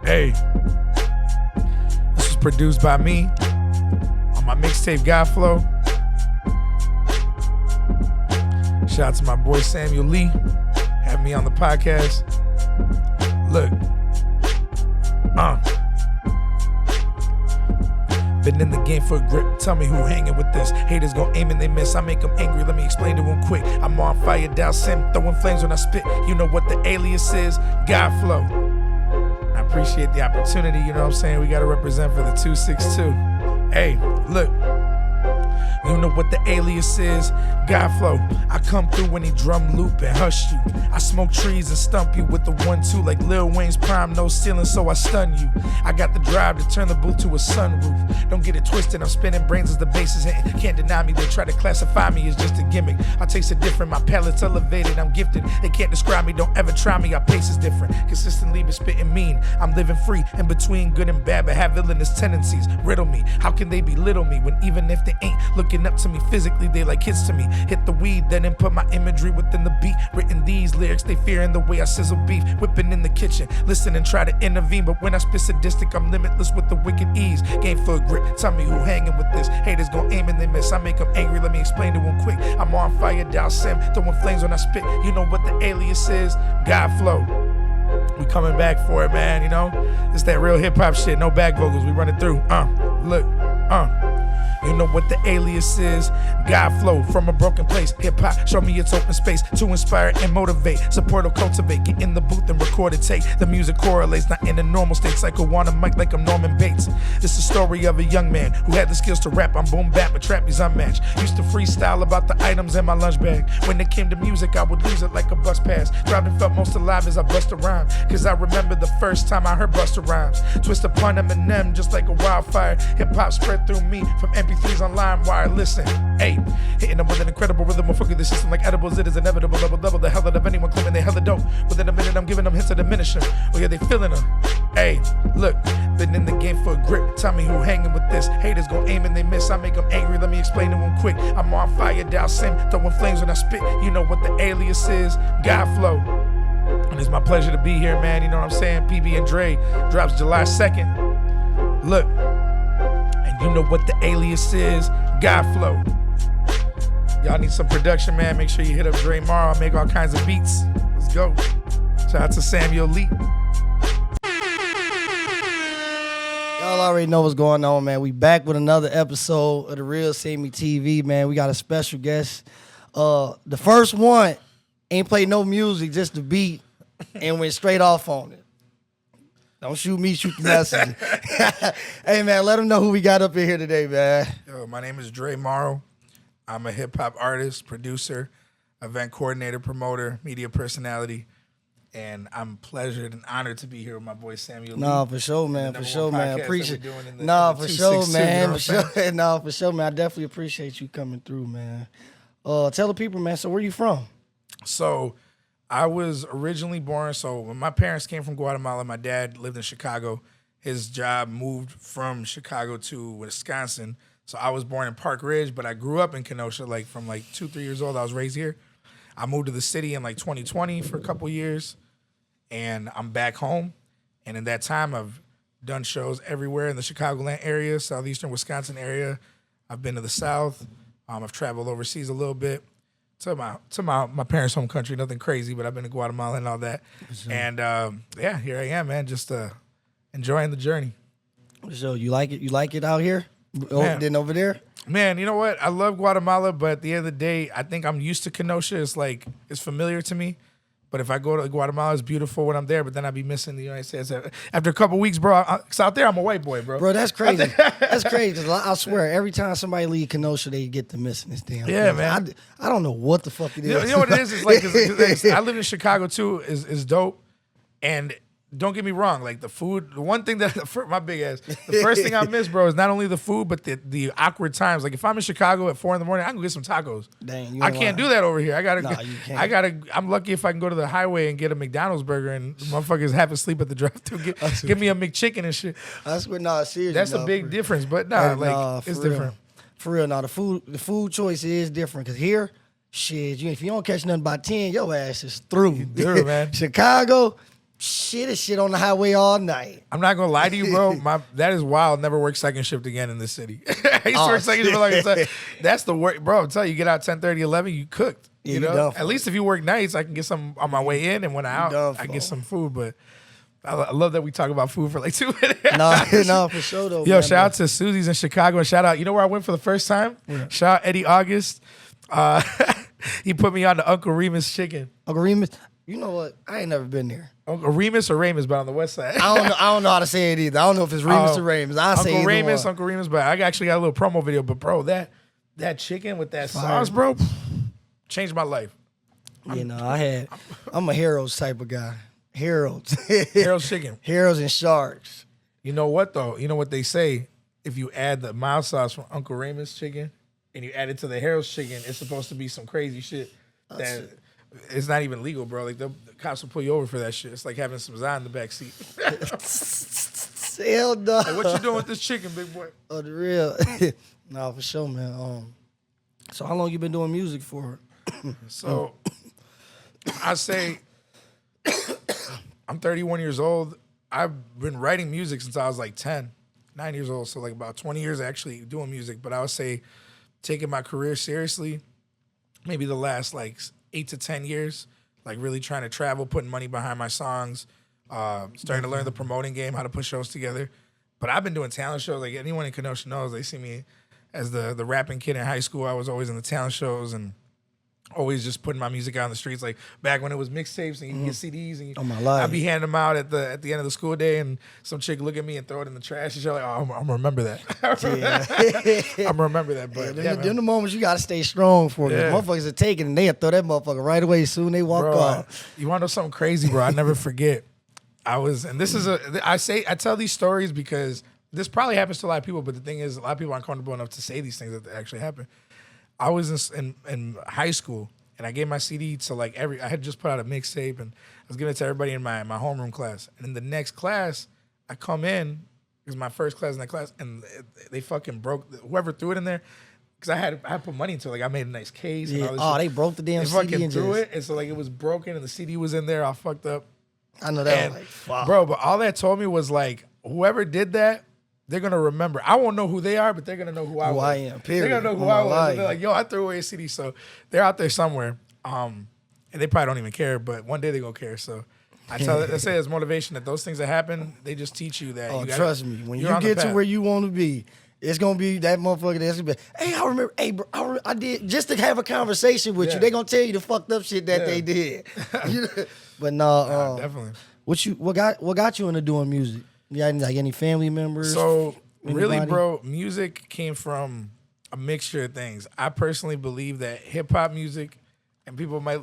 Hey, this was produced by me on my mixtape God Flow. Shout out to my boy Samuel Lee, having me on the podcast. Look, been in the game for a grip. Tell me who hanging with this. Haters gon' aim and they miss. I make them angry. Let me explain to them quick. I'm on fire, down sim, throwing flames when I spit. You know what the alias is? God Flow. I appreciate the opportunity. You know what I'm saying? We gotta represent for the 262. Hey, look. You know what the alias is? God Flow. I come through when he drum loop and hush you. I smoke trees and stump you with the 1-2 like Lil Wayne's prime, no ceiling, so I stun you. I got the drive to turn the booth to a sunroof. Don't get it twisted, I'm spinning brains as the bass is hitting. Can't deny me, they try to classify me as just a gimmick. I taste it different, my palate's elevated, I'm gifted. They can't describe me, don't ever try me, our pace is different. Consistently been spitting mean, I'm living free, in between good and bad, but have villainous tendencies. Riddle me, how can they belittle me when even if they ain't looking up to me physically, they like kids to me. Hit the weed, then input my imagery within the beat. Written these lyrics, they fearing the way I sizzle beef. Whipping in the kitchen, listen and try to intervene. But when I spit sadistic, I'm limitless with the wicked ease. Game for a grip, tell me who hanging with this. Haters gon' aim and they miss. I make them angry, let me explain to them quick. I'm on fire, down sim, throwing flames when I spit. You know what the alias is? God Flow. We coming back for it, man, you know? It's that real hip-hop shit, no back vocals, we run it through. Look. You know what the alias is? God Flow from a broken place. Hip-hop, show me its open space to inspire and motivate. Support or cultivate. Get in the booth and record it, take. The music correlates, not in a normal state. Psycho on a mic like I'm Norman Bates. It's the story of a young man who had the skills to rap. I'm boom bap, but trap is unmatched. Used to freestyle about the items in my lunch bag. When it came to music, I would lose it like a bus pass. Thrived and felt most alive as I bust a rhyme. Cause I remember the first time I heard Busta Rhymes. Twist upon Eminem just like a wildfire. Hip-hop spread through me from MP3s on LimeWire. Listen, hey, hitting them with an incredible rhythm of fucking the system like edibles. It is inevitable, double the hell out of anyone claiming they hella dope. Within a minute, I'm giving them hints to diminish them. Oh yeah, they feeling them. Hey, look, been in the game for a grip. Tell me who hanging with this. Haters gon' aim and they miss. I make them angry. Let me explain to them quick. I'm on fire, down sim, throwing flames when I spit. You know what the alias is? God Flow. And it's my pleasure to be here, man. You know what I'm saying? PB and Dre drops July 2nd. Look. You know what the alias is? God Flow. Y'all need some production, man. Make sure you hit up Dre Marro. I make all kinds of beats. Let's go. Shout out to Samuel Lee. Y'all already know what's going on, man. We back with another episode of The Real Sammy TV, man. We got a special guest. The first one ain't played no music, just the beat, and went straight off on it. Don't shoot me, shoot the messenger. Hey, man, let them know who we got up in here today, man. Yo, my name is Dre Marro. I'm a hip-hop artist, producer, event coordinator, promoter, media personality, and I'm pleasured and honored to be here with my boy Samuel Lee. No, for sure, man. For sure, man. Appreciate it. No, for sure, man. For sure. No, for sure, man. I definitely appreciate you coming through, man. Tell the people, man, so where you from? So I was originally born, so when my parents came from Guatemala, my dad lived in Chicago. His job moved from Chicago to Wisconsin. So I was born in Park Ridge, but I grew up in Kenosha, from 2-3 years old. I was raised here. I moved to the city in 2020 for a couple years, and I'm back home. And in that time, I've done shows everywhere in the Chicagoland area, southeastern Wisconsin area. I've been to the South. I've traveled overseas a little bit. To my parents' home country, nothing crazy, but I've been to Guatemala and all that. Sure. And yeah, here I am, man, just enjoying the journey. So you like it? You like it out here? Then over there? Man, you know what? I love Guatemala, but at the end of the day, I think I'm used to Kenosha. It's familiar to me. But if I go to Guatemala, it's beautiful when I'm there, but then I'd be missing the United States. After a couple weeks, bro, because out there, I'm a white boy, bro. Bro, that's crazy. That's crazy. I swear, every time somebody leave Kenosha, they get to missing this damn thing. Man. I don't know what the fuck it is. You know what it is? It's I live in Chicago, too, is dope. And don't get me wrong, the food, the one thing that, my big ass, the first thing I miss, bro, is not only the food, but the awkward times. If I'm in Chicago at 4 a.m, I can go get some tacos. Dang, I can't do that over here. I'm lucky if I can go to the highway and get a McDonald's burger and motherfuckers half asleep at the drive-thru. Give me a McChicken and shit. Seriously. That's a big difference, but it's different. For real, the food choice is different, because here, shit, if you don't catch nothing by 10, your ass is through. Dude, man. Chicago, shit on the highway all night. I'm not gonna lie to you, bro. That is wild. Never work second shift again in this city. I used to work second shift like I said. That's the work, bro. I'm telling you, get out 10:30, 11, you cooked. Yeah, you know, at least if you work nights, I can get some on my way in, and when I'm out, I get some food. But I love that we talk about food for like 2 minutes. No, for sure though. Yo, shout out to Susie's in Chicago, and shout out. You know where I went for the first time? Yeah. Shout out Eddie August. He put me on the Uncle Remus chicken. Uncle Remus. You know what? I ain't never been there. Uncle Remus or Ramus, but on the west side. I don't know how to say it either. I don't know if it's Remus or Ramus. I say Uncle Remus, but I actually got a little promo video. But bro, that chicken with that sauce, bro, changed my life. I'm a Heroes type of guy. Heroes. Heroes chicken. Heroes and Sharks. You know what though? You know what they say? If you add the mild sauce from Uncle Remus chicken and you add it to the Heroes chicken, it's supposed to be some crazy shit that it's not even legal, bro. Like the cops will pull you over for that shit. It's like having some Zan in the back seat. Hell no. Like, what you doing with this chicken, big boy? Oh, the real. No, for sure, man. So how long you been doing music for? So I say I'm 31 years old. I've been writing music since I was like 9 years old. So like about 20 years actually doing music. But I would say taking my career seriously, maybe the last like 8 to 10 years, like really trying to travel, putting money behind my songs, starting to learn the promoting game, how to put shows together. But I've been doing talent shows. Like anyone in Kenosha knows, they see me as the rapping kid in high school. I was always in the talent shows and always just putting my music out on the streets. Like back when it was mixtapes and you can get CDs and I'd be handing them out at the end of the school day and some chick look at me and throw it in the trash and she's like, oh, I'm gonna remember that. I'm gonna remember that. But in the moments you gotta stay strong for it. Motherfuckers are taking and they'll throw that motherfucker right away as soon as they walk off. You wanna know something crazy, bro? I never forget. I tell these stories because this probably happens to a lot of people, but the thing is a lot of people aren't comfortable enough to say these things that actually happen. I was in high school and I gave my CD to like I had just put out a mixtape and I was giving it to everybody in my homeroom class. And in the next class, I come in, it was my first class in that class, and they fucking broke, whoever threw it in there, because I had put money into it. Like I made a nice case. Yeah. And all this they broke the damn they CD. They fucking and threw it, and so like it was broken and the CD was in there all fucked up. I know that. Like, fuck. Bro, but all that told me was like, whoever did that, they're gonna remember. I won't know who they are, but they're gonna know who I was. I am. Period. They're gonna know who I was. They're like, yo, I threw away a CD, so they're out there somewhere. And they probably don't even care, but one day they're gonna care. So I say as motivation that those things that happen, they just teach you that. Oh, trust me, when you get to where you want to be, it's gonna be that motherfucker that's gonna be, hey, I remember, hey, bro, I did just to have a conversation with you. They gonna tell you the fucked up shit that they did. But no, definitely. What got you into doing music? You got any family members? So really, bro, music came from a mixture of things. I personally believe that hip hop music, and people might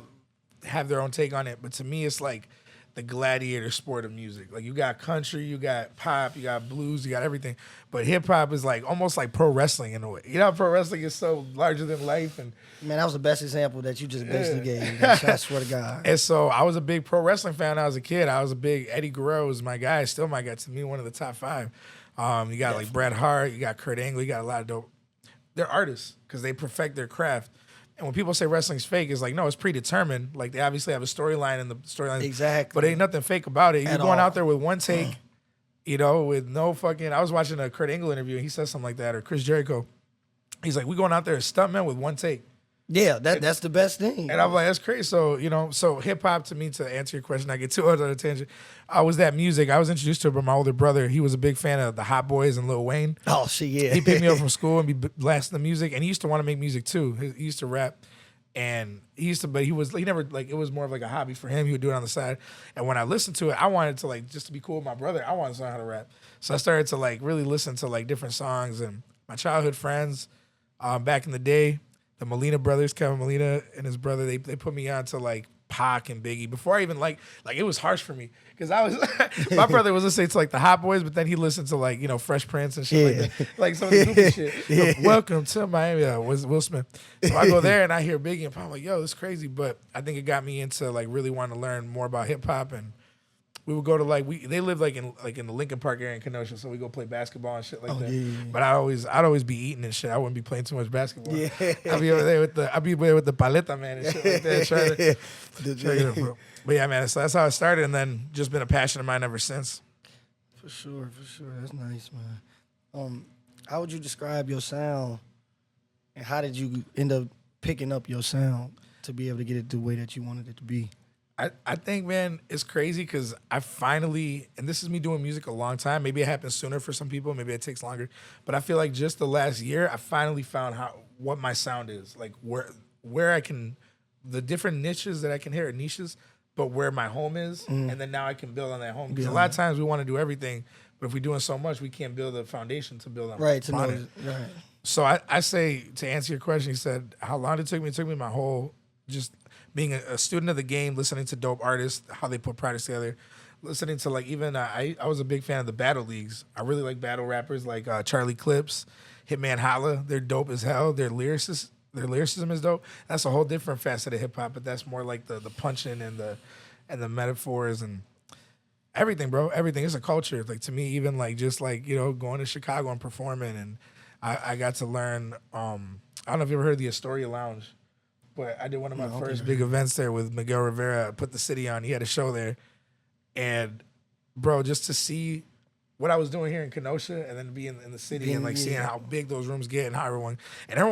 have their own take on it, but to me, it's like the gladiator sport of music. Like you got country, you got pop, you got blues, you got everything. But hip hop is like almost like pro wrestling in a way. You know, pro wrestling is so larger than life. And man, that was the best example that you just basically gave. I swear to God. And so I was a big pro wrestling fan when I was a kid. I was a big Eddie Guerrero was my guy, still my guy. To me, one of the top 5. You got like Bret Hart, you got Kurt Angle, you got a lot of dope. They're artists because they perfect their craft. And when people say wrestling's fake, it's like, no, it's predetermined. Like, they obviously have a storyline, and the storyline... Exactly. But ain't nothing fake about it. You're going out there with one take, you know, with no fucking... I was watching a Kurt Angle interview, and he said something like that, or Chris Jericho. He's like, we going out there as stuntmen with one take. Yeah, that's the best thing. And I'm like, that's crazy. So, you know, hip-hop, to me, to answer your question, I get too much on a tangent. I was that music. I was introduced to it by my older brother. He was a big fan of the Hot Boys and Lil Wayne. Oh, shit, yeah. He picked me up from school and be blasting the music, and he used to want to make music, too. He used to rap. And he never, like, it was more of like a hobby for him. He would do it on the side. And when I listened to it, I wanted to, like, just to be cool with my brother, I wanted to learn how to rap. So I started to, like, really listen to, like, different songs. And my childhood friends back in the day, the Molina brothers, Kevin Molina and his brother, they put me on to, like, Pac and Biggie before I even, like it was harsh for me. Because I was, my brother was listening to, like, the Hot Boys, but then he listened to, like, you know, Fresh Prince and shit like that. Like, some of the goofy shit. Yeah. Welcome to Miami, was Will Smith. So I go there and I hear Biggie and I'm like, yo, this is crazy. But I think it got me into, like, really wanting to learn more about hip hop. And we would go to they live in the Lincoln Park area in Kenosha, so we go play basketball and shit like that. Yeah. But I'd always be eating and shit. I wouldn't be playing too much basketball. Yeah. I'd be over there with the paleta man and shit like that. Trying to, but yeah, man. So that's how it started, and then just been a passion of mine ever since. For sure. That's nice, man. How would you describe your sound, and how did you end up picking up your sound to be able to get it the way that you wanted it to be? I think, man, it's crazy because I finally, and this is me doing music a long time. Maybe it happens sooner for some people. Maybe it takes longer. But I feel like just the last year, I finally found what my sound is. Like where I can, the different niches that I can hear, niches, but where my home is. And then now I can build on that home. Because a lot of times we want to do everything, but if we're doing so much, we can't build a foundation to build on. Right, to know. It. Right. So I say, to answer your question, you said, how long it took me? It took me my whole, just being a student of the game, listening to dope artists, how they put products together, listening to even, I was a big fan of the battle leagues. I really like battle rappers like Charlie Clips, Hitman Holla. They're dope as hell. Their lyricism is dope. That's a whole different facet of hip hop, but that's more like the punching and the metaphors and everything, bro. Everything. It's a culture. Like to me, even just going to Chicago and performing, and I got to learn. I don't know if you ever heard of the Astoria Lounge. But I did one of my first big events there with Miguel Rivera, put the city on. He had a show there. And, bro, just to see what I was doing here in Kenosha and then be in the city and, seeing how big those rooms get and how everyone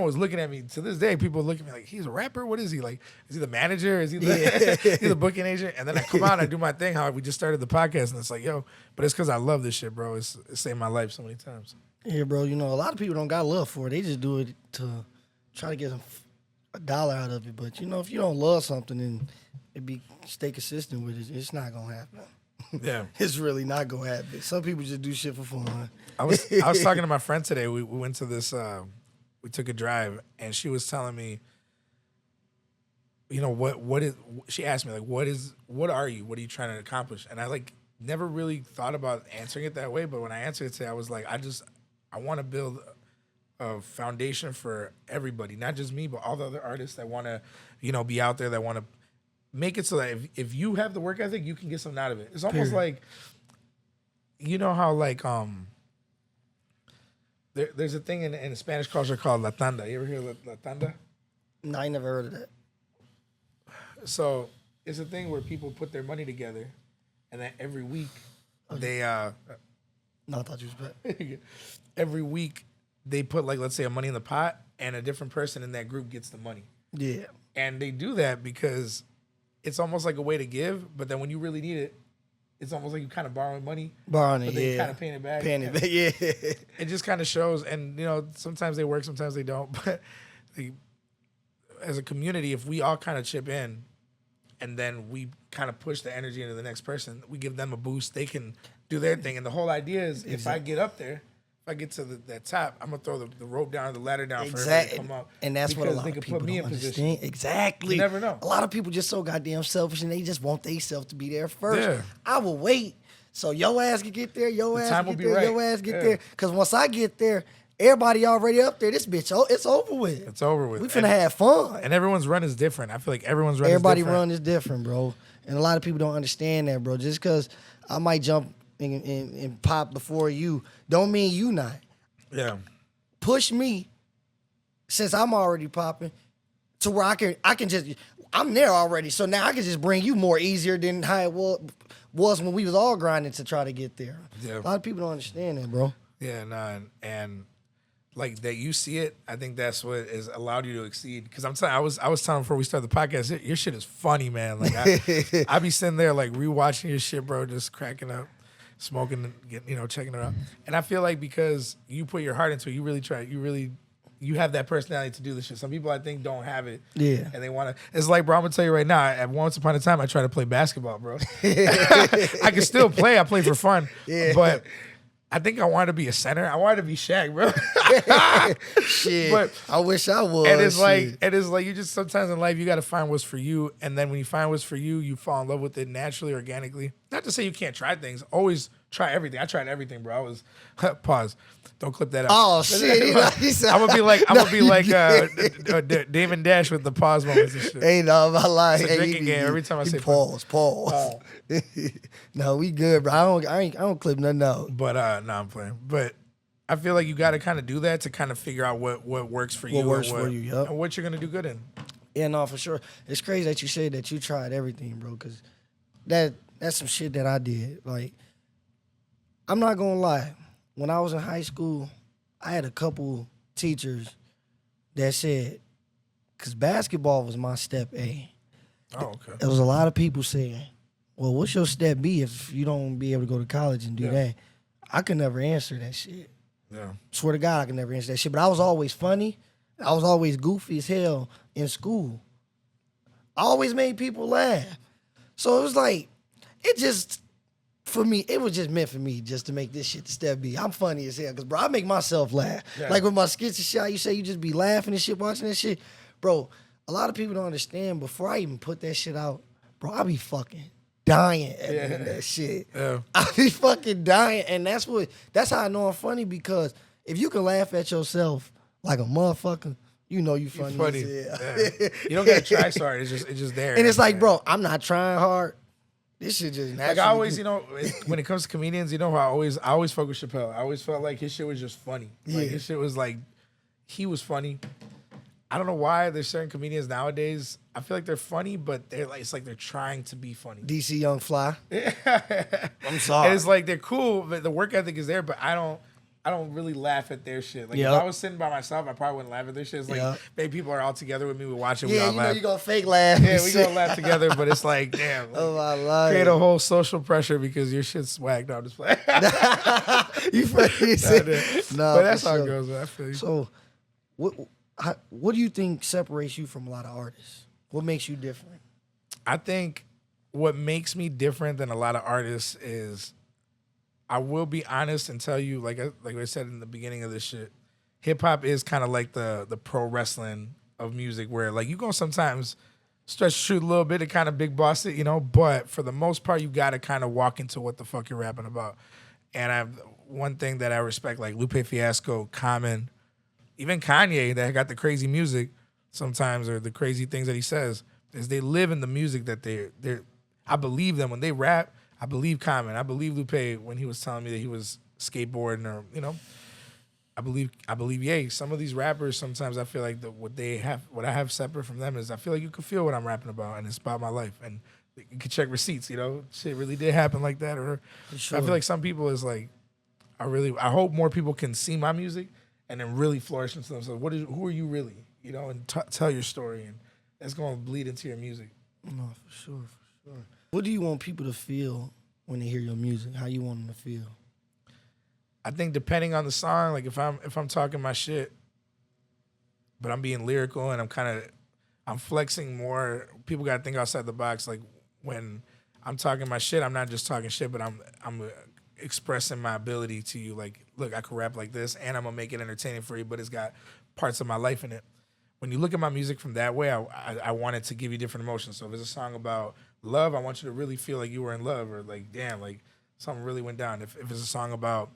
was looking at me. To this day, people look at me like, he's a rapper? What is he? Like, is he the manager? Is he he's the booking agent? And then I come out and I do my thing, how we just started the podcast. And it's like, yo, but it's because I love this shit, bro. It's saved my life so many times. Yeah, bro. A lot of people don't got love for it. They just do it to try to get some $1 out of it, but if you don't love something and stay consistent with it, it's not gonna happen. Yeah, it's really not gonna happen. Some people just do shit for fun. I was talking to my friend today. We went to this. We took a drive, and she was telling me, what is? She asked me what are you? What are you trying to accomplish? And I never really thought about answering it that way. But when I answered it today, I was like, I want to build a foundation for everybody, not just me, but all the other artists that want to, be out there, that want to make it so that if you have the work ethic, you can get something out of it. It's almost like, how there's a thing in Spanish culture called la tanda. You ever hear la tanda? No, I never heard of that. So it's a thing where people put their money together, and then every week they No, I thought you was back. Every week they put let's say a money in the pot, and a different person in that group gets the money. Yeah. And they do that because it's almost like a way to give, but then when you really need it, it's almost like you kind of borrowing money. Borrowing it, but then you kind of paying it back. Yeah. It just kind of shows, and sometimes they work, sometimes they don't. But as a community, if we all kind of chip in, and then we kind of push the energy into the next person, we give them a boost, they can do their thing. And the whole idea is, if I get up there, if I get to that top, I'm gonna throw the rope down or the ladder down for everybody to come up. And that's what a lot of people don't understand. Exactly. You never know. A lot of people just so goddamn selfish, and they just want themselves to be there first. Yeah. I will wait so your ass can get there, your ass time get will be there, right. your ass get there. Because once I get there, everybody already up there. This bitch, it's over with. It's over with. We finna have fun. And everyone's run is different. I feel like everyone's run is different. Everybody run is different, bro. And a lot of people don't understand that, bro. Just because I might jump and pop before you, don't mean you not. Yeah. Push me, since I'm already popping, to where I can just, I'm there already. So now I can just bring you more easier than how it was when we was all grinding to try to get there. Yeah. A lot of people don't understand that, bro. Yeah, no, and like that you see it, I think that's what has allowed you to exceed. Because I was telling before we started the podcast, your shit is funny, man. Like I be sitting there rewatching your shit, bro, just cracking up, smoking, and getting, checking it out. And I feel like because you put your heart into it, you really try, you have that personality to do this shit. Some people I think don't have it. Yeah. And they want to. It's like, bro, I'm gonna tell you right now. At once upon a time, I tried to play basketball, bro. I can still play. I play for fun. Yeah. But I think I wanted to be a center. I wanted to be Shaq, bro. Shit. But I wish I was. And it's like you just sometimes in life you got to find what's for you, and then when you find what's for you, you fall in love with it naturally, organically. not to say you can't try things. Always try everything. I tried everything, bro. I was pause. Don't clip that out. Oh shit! I'm gonna be like Dave and Dash with the pause moments and shit. Hey, no, my life. It's a drinking game. Every time I say pause. No, we good, bro. I don't clip nothing out. But no, I'm playing. But I feel like you got to kind of do that to kind of figure out what works for you. What works for you, yep. And what you're gonna do good in. Yeah, no, for sure. It's crazy that you say that you tried everything, bro, because that's some shit that I did. Like, I'm not gonna lie. When I was in high school, I had a couple teachers that said, because basketball was my step A. Oh, okay. There was a lot of people saying, well, what's your step B if you don't be able to go to college and do that? I could never answer that shit. Yeah. Swear to God, I could never answer that shit. But I was always funny. I was always goofy as hell in school. I always made people laugh. So it was like, for me, it was just meant for me just to make this shit the step B. I'm funny as hell because, bro, I make myself laugh. Yeah. Like with my skits and shit, you say you just be laughing and shit, watching that shit. Bro, a lot of people don't understand. Before I even put that shit out, bro, I be fucking dying at that shit. Yeah. I be fucking dying. And that's how I know I'm funny, because if you can laugh at yourself like a motherfucker, you know you funny. Yeah. You don't gotta try so hard. It's just there. And it's like, bro, I'm not trying hard. This shit just naturally. Like I always, when it comes to comedians, how I always fuck with Chappelle. I always felt like his shit was just funny. Like his shit was like, he was funny. I don't know why there's certain comedians nowadays. I feel like they're funny, but it's like they're trying to be funny. DC Young Fly. I'm sorry. And it's like they're cool, but the work ethic is there. But I don't really laugh at their shit. Like if I was sitting by myself, I probably wouldn't laugh at their shit. It's like maybe people are all together with me, we watch it. Yeah, we all laugh. You gonna fake laugh. Yeah, we gonna laugh together, but it's like, damn. Oh my life. Create a whole social pressure because your shit's swag. No, I'm just playing. You funny. No, but that's how it goes. I feel you. So, what do you think separates you from a lot of artists? What makes you different? I think what makes me different than a lot of artists is, I will be honest and tell you, like I said in the beginning of this shit, hip hop is kind of like the pro wrestling of music, where like you gonna sometimes stretch shoot a little bit to kind of big boss it, but for the most part you gotta kind of walk into what the fuck you're rapping about. And one thing that I respect, like Lupe Fiasco, Common, even Kanye, that got the crazy music sometimes, or the crazy things that he says, is they live in the music that they're. I believe them when they rap. I believe Common. I believe Lupe when he was telling me that he was skateboarding, or I believe Ye. Some of these rappers, sometimes I feel like what I have separate from them is I feel like you can feel what I'm rapping about, and it's about my life, and you can check receipts. Shit really did happen like that, or sure. I feel like some people is like, I hope more people can see my music and then really flourish into themselves. Who are you really? And tell your story, and that's going to bleed into your music. No, for sure. What do you want people to feel when they hear your music? How you want them to feel? I think depending on the song, like if I'm talking my shit, but I'm being lyrical and I'm flexing more, people got to think outside the box. Like when I'm talking my shit, I'm not just talking shit, but I'm expressing my ability to you. Like, look, I could rap like this, and I'm gonna make it entertaining for you, but it's got parts of my life in it. When you look at my music from that way, I want it to give you different emotions. So if it's a song about love, I want you to really feel like you were in love, or like, damn, like something really went down. If it's a song about,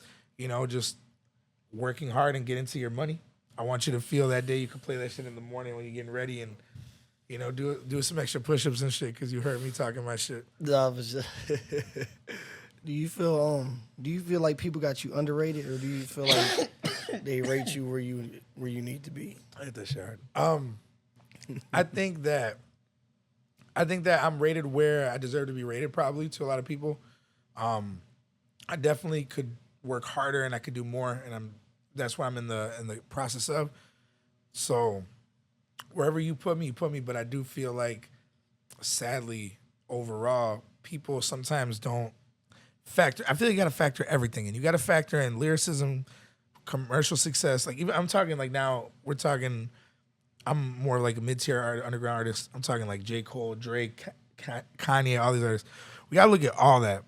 just working hard and getting to your money, I want you to feel that day you can play that shit in the morning when you're getting ready, and do some extra push-ups and shit because you heard me talking my shit. No, Do you feel like people got you underrated, or do you feel like they rate you where you need to be? I hit that shit hard. I think that I'm rated where I deserve to be rated, probably, to a lot of people. I definitely could work harder and I could do more, and that's what I'm in the process of. So wherever you put me, but I do feel like, sadly, overall, people sometimes don't factor. I feel like you got to factor everything in. You got to factor in lyricism, commercial success. Like, even I'm talking like now, I'm more like a mid-tier underground artist. I'm talking like J. Cole, Drake, Kanye, all these artists. We got to look at all that.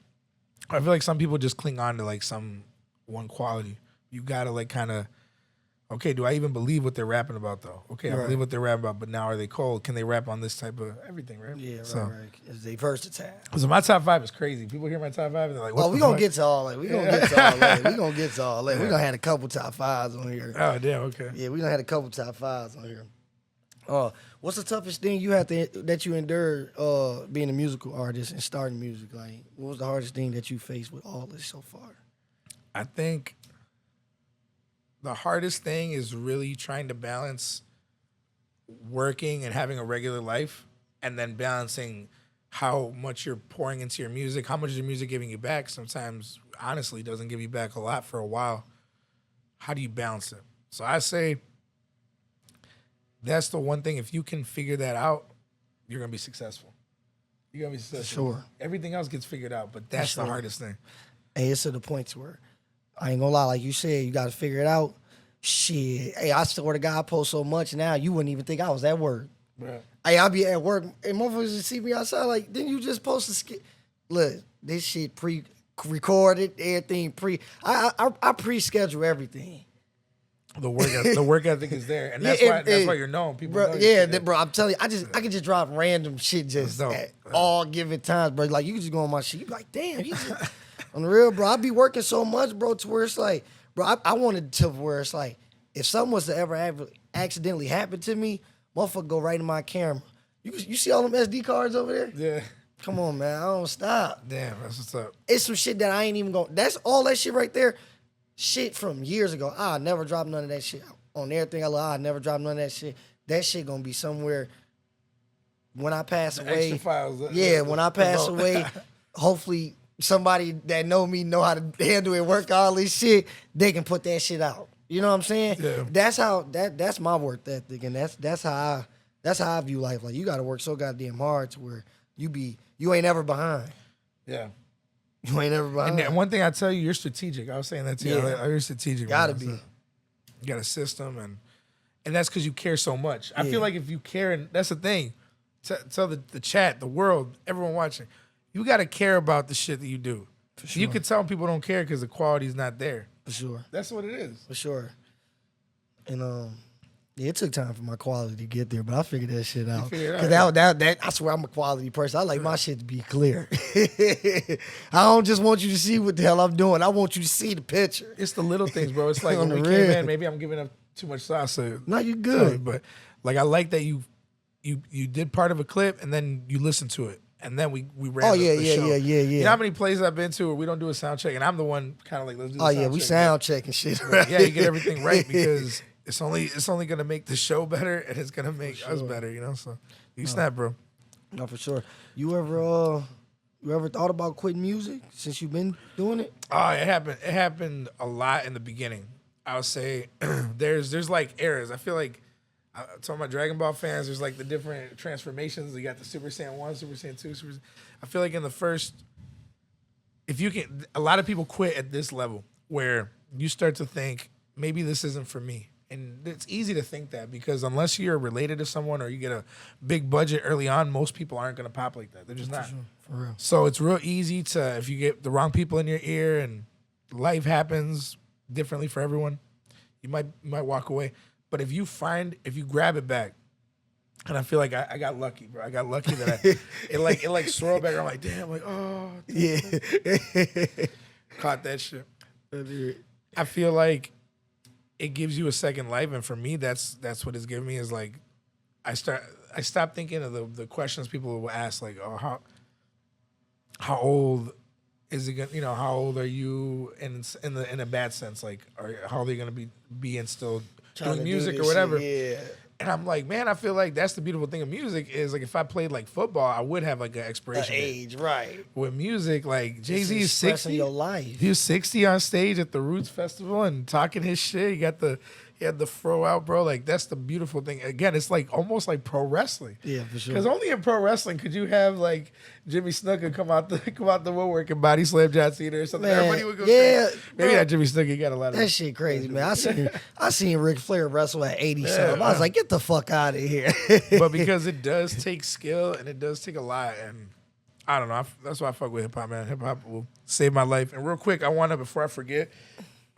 I feel like some people just cling on to like some one quality. You got to like kind of Okay, do I even believe what they're rapping about though? Okay, I Right. believe what they're rapping about, but now are they cold? Can they rap on this type of everything, right? Yeah, So, right. Is they versatile? So my top 5 is crazy. People hear my top 5 and they're like, what Oh, we the gonna fuck? get to all that. We gonna get to all that. We gonna get to all that. We gonna have a couple top 5s on here. Oh, damn, okay. Yeah, we gonna have a couple top 5s on here. What's the toughest thing that you endured being a musical artist and starting music? Like, what was the hardest thing that you faced with all this so far? I think the hardest thing is really trying to balance working and having a regular life and then balancing how much you're pouring into your music, how much is your music giving you back. Sometimes, honestly, doesn't give you back a lot for a while. How do you balance it? So I say that's the one thing. If you can figure that out, you're going to be successful. You're going to be successful. Sure. Everything else gets figured out, but that's the hardest thing. Hey, it's to the point where I ain't gonna lie, like you said, you gotta figure it out. Shit. Hey, I swear to God, I post so much now, you wouldn't even think I was at work. Right. Hey, I'll be at work and motherfuckers just see me outside like, didn't you just post a skit? Look, this shit pre-recorded, everything I pre-schedule everything. The work ethic is there, and that's why you're known. People bro, know yeah, bro. I'm telling you, I can just drop random shit just at all given times, bro. Like you can just go on my shit, you be like, damn, he just on the real, bro. I be working so much, bro, to where it's like, bro, I wanted to where it's like, if something was to ever accidentally happen to me, motherfucker go right in my camera. You see all them SD cards over there? Yeah. Come on, man. I don't stop. Damn, that's what's up. It's some shit that I ain't even going. That's all that shit right there. Shit from years ago. I never dropped none of that shit on everything I love. I never dropped none of that shit. That shit gonna be somewhere when I pass away. Extra files. Yeah, when I pass away, hopefully somebody that know me know how to handle it, work all this shit. They can put that shit out. You know what I'm saying? Yeah. That's my work ethic, and that's how I view life. Like you got to work so goddamn hard to where you ain't ever behind. Yeah. You ain't ever behind. And one thing I tell you, you're strategic. I was saying that to you. Yeah. You're strategic. Gotta man. be. So you got a system, and that's because you care so much. I feel like if you care, and that's the thing. Tell the chat, the world, everyone watching, you got to care about the shit that you do. For sure. You can tell people don't care because the quality's not there. For sure. That's what it is. For sure. And yeah, it took time for my quality to get there, but I figured that shit out. Because that I swear I'm a quality person. I like my shit to be clear. I don't just want you to see what the hell I'm doing. I want you to see the picture. It's the little things, bro. It's like On when we the came real. in, maybe I'm giving up too much sauce. So No, you good. but like I like that you did part of a clip and then you listened to it. And then we ran the show. Yeah. You know how many places I've been to where we don't do a sound check, and I'm the one kind of like, let's do the sound check. We sound checking shit. Right? Yeah, you get everything right because it's only gonna make the show better and it's gonna make us better, you know. So you snap, bro. No, for sure. You ever thought about quitting music since you've been doing it? Oh, it happened. It happened a lot in the beginning. I would say there's like eras. I feel like I told my Dragon Ball fans, there's like the different transformations. You got the Super Saiyan 1, Super Saiyan 2, I feel like in the first, if you can, a lot of people quit at this level where you start to think, maybe this isn't for me. And it's easy to think that because unless you're related to someone or you get a big budget early on, most people aren't going to pop like that. They're just not. For real. So it's real easy to, if you get the wrong people in your ear and life happens differently for everyone, you might walk away. But if you grab it back, and I feel like I got lucky, bro. I got lucky that it swirled back. I'm like, damn, like, oh, Yeah. caught that shit. I feel like it gives you a second life, and for me, that's what it's given me. Is like, I stopped thinking of the questions people will ask, like, oh, how old is it gonna, how old are you, in a bad sense, like, how old are you gonna be and still doing music or whatever. Shit, yeah. And I'm like, man, I feel like that's the beautiful thing of music is like if I played like football, I would have like an expiration date. Age, right. With music, like Jay-Z is 60. Your life. He was 60 on stage at the Roots Festival and talking his shit. He had the fro out, bro. Like that's the beautiful thing. Again, it's like almost like pro wrestling. Yeah, for sure. Because only in pro wrestling could you have like Jimmy Snuka come out the woodwork and body slam John Cena or something. Man, Everybody would go yeah, crazy. Maybe not Jimmy Snuka. He got a lot of that shit crazy, man. I seen Ric Flair wrestle at 80 something. I was like, get the fuck out of here. But because it does take skill and it does take a lot, and I don't know. That's why I fuck with hip hop, man. Hip hop will save my life. And real quick, before I forget,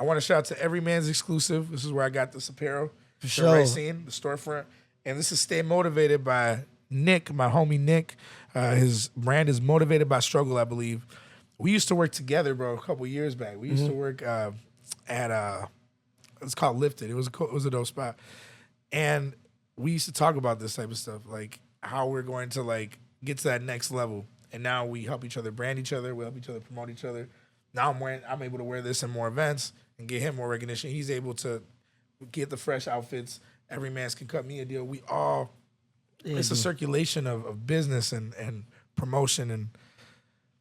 I want to shout out to Every Man's Exclusive. This is where I got this apparel. For the sure. Racine, the storefront. And this is Stay Motivated by Nick, my homie Nick. His brand is Motivated by Struggle, I believe. We used to work together, bro, a couple years back. We used to work at it's called Lifted. It was a dope spot. And we used to talk about this type of stuff, like how we're going to like get to that next level. And now we help each other brand each other. We help each other promote each other. Now I'm able to wear this in more events and get him more recognition. He's able to get the fresh outfits. Every Man's can cut me a deal. We all, it's a circulation of business and promotion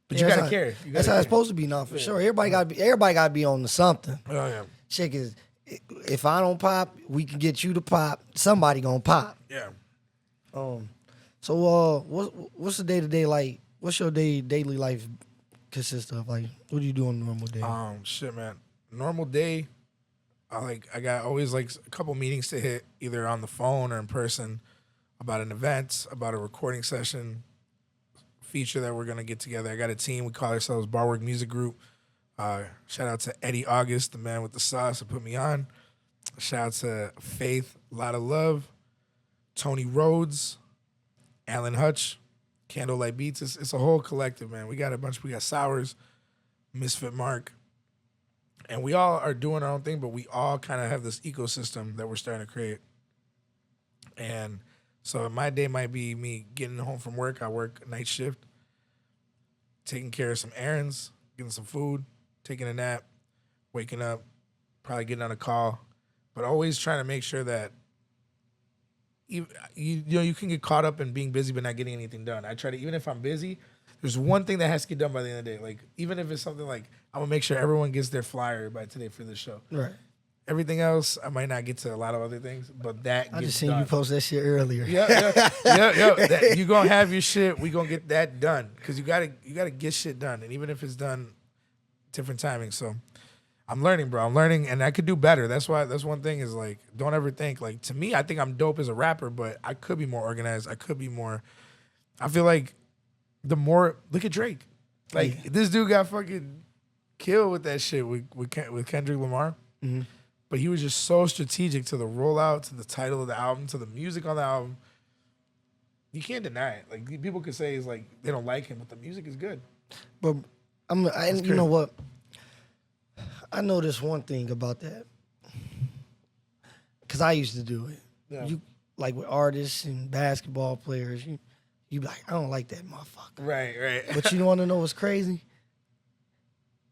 but you gotta care. That's how it's supposed to be now, for sure. Everybody gotta be on to something. Oh yeah. Shit is, if I don't pop, we can get you to pop. Somebody gonna pop. Yeah. So what's the day to day like? What's your daily life consist of? Like, what do you do on a normal day? Shit, man. Normal day, I got always like a couple meetings to hit, either on the phone or in person, about an event, about a recording session, feature that we're gonna get together. I got a team. We call ourselves Barwork Music Group. Shout out to Eddie August, the man with the sauce, that put me on. Shout out to Faith, a lot of love. Tony Rhodes, Alan Hutch, Candlelight Beats. It's a whole collective, man. We got Sours, Misfit Mark. And we all are doing our own thing, but we all kind of have this ecosystem that we're starting to create. And so my day might be me getting home from work. I work night shift, taking care of some errands, getting some food, taking a nap, waking up, probably getting on a call, but always trying to make sure that you can get caught up in being busy but not getting anything done. I try to, even if I'm busy, there's one thing that has to get done by the end of the day. Like, even if it's something like, I'm gonna make sure everyone gets their flyer by today for this show. Right. Everything else, I might not get to a lot of other things, but that I gets just seen done. you post that shit earlier. Yeah. You gonna have your shit. We gonna get that done because you gotta get shit done, and even if it's done, different timing. So I'm learning, bro. I'm learning, and I could do better. That's one thing is like, don't ever think like, to me, I think I'm dope as a rapper, but I could be more organized. I could be more. I feel like look at Drake, like this dude got fucking killed with that shit with Kendrick Lamar. Mm-hmm. But he was just so strategic to the rollout, to the title of the album, to the music on the album. You can't deny it. Like, people could say it's like they don't like him, but the music is good. But you know what? I know this one thing about that, because I used to do it. Yeah. You like with artists and basketball players, you be like, I don't like that motherfucker. Right. But you want to know what's crazy?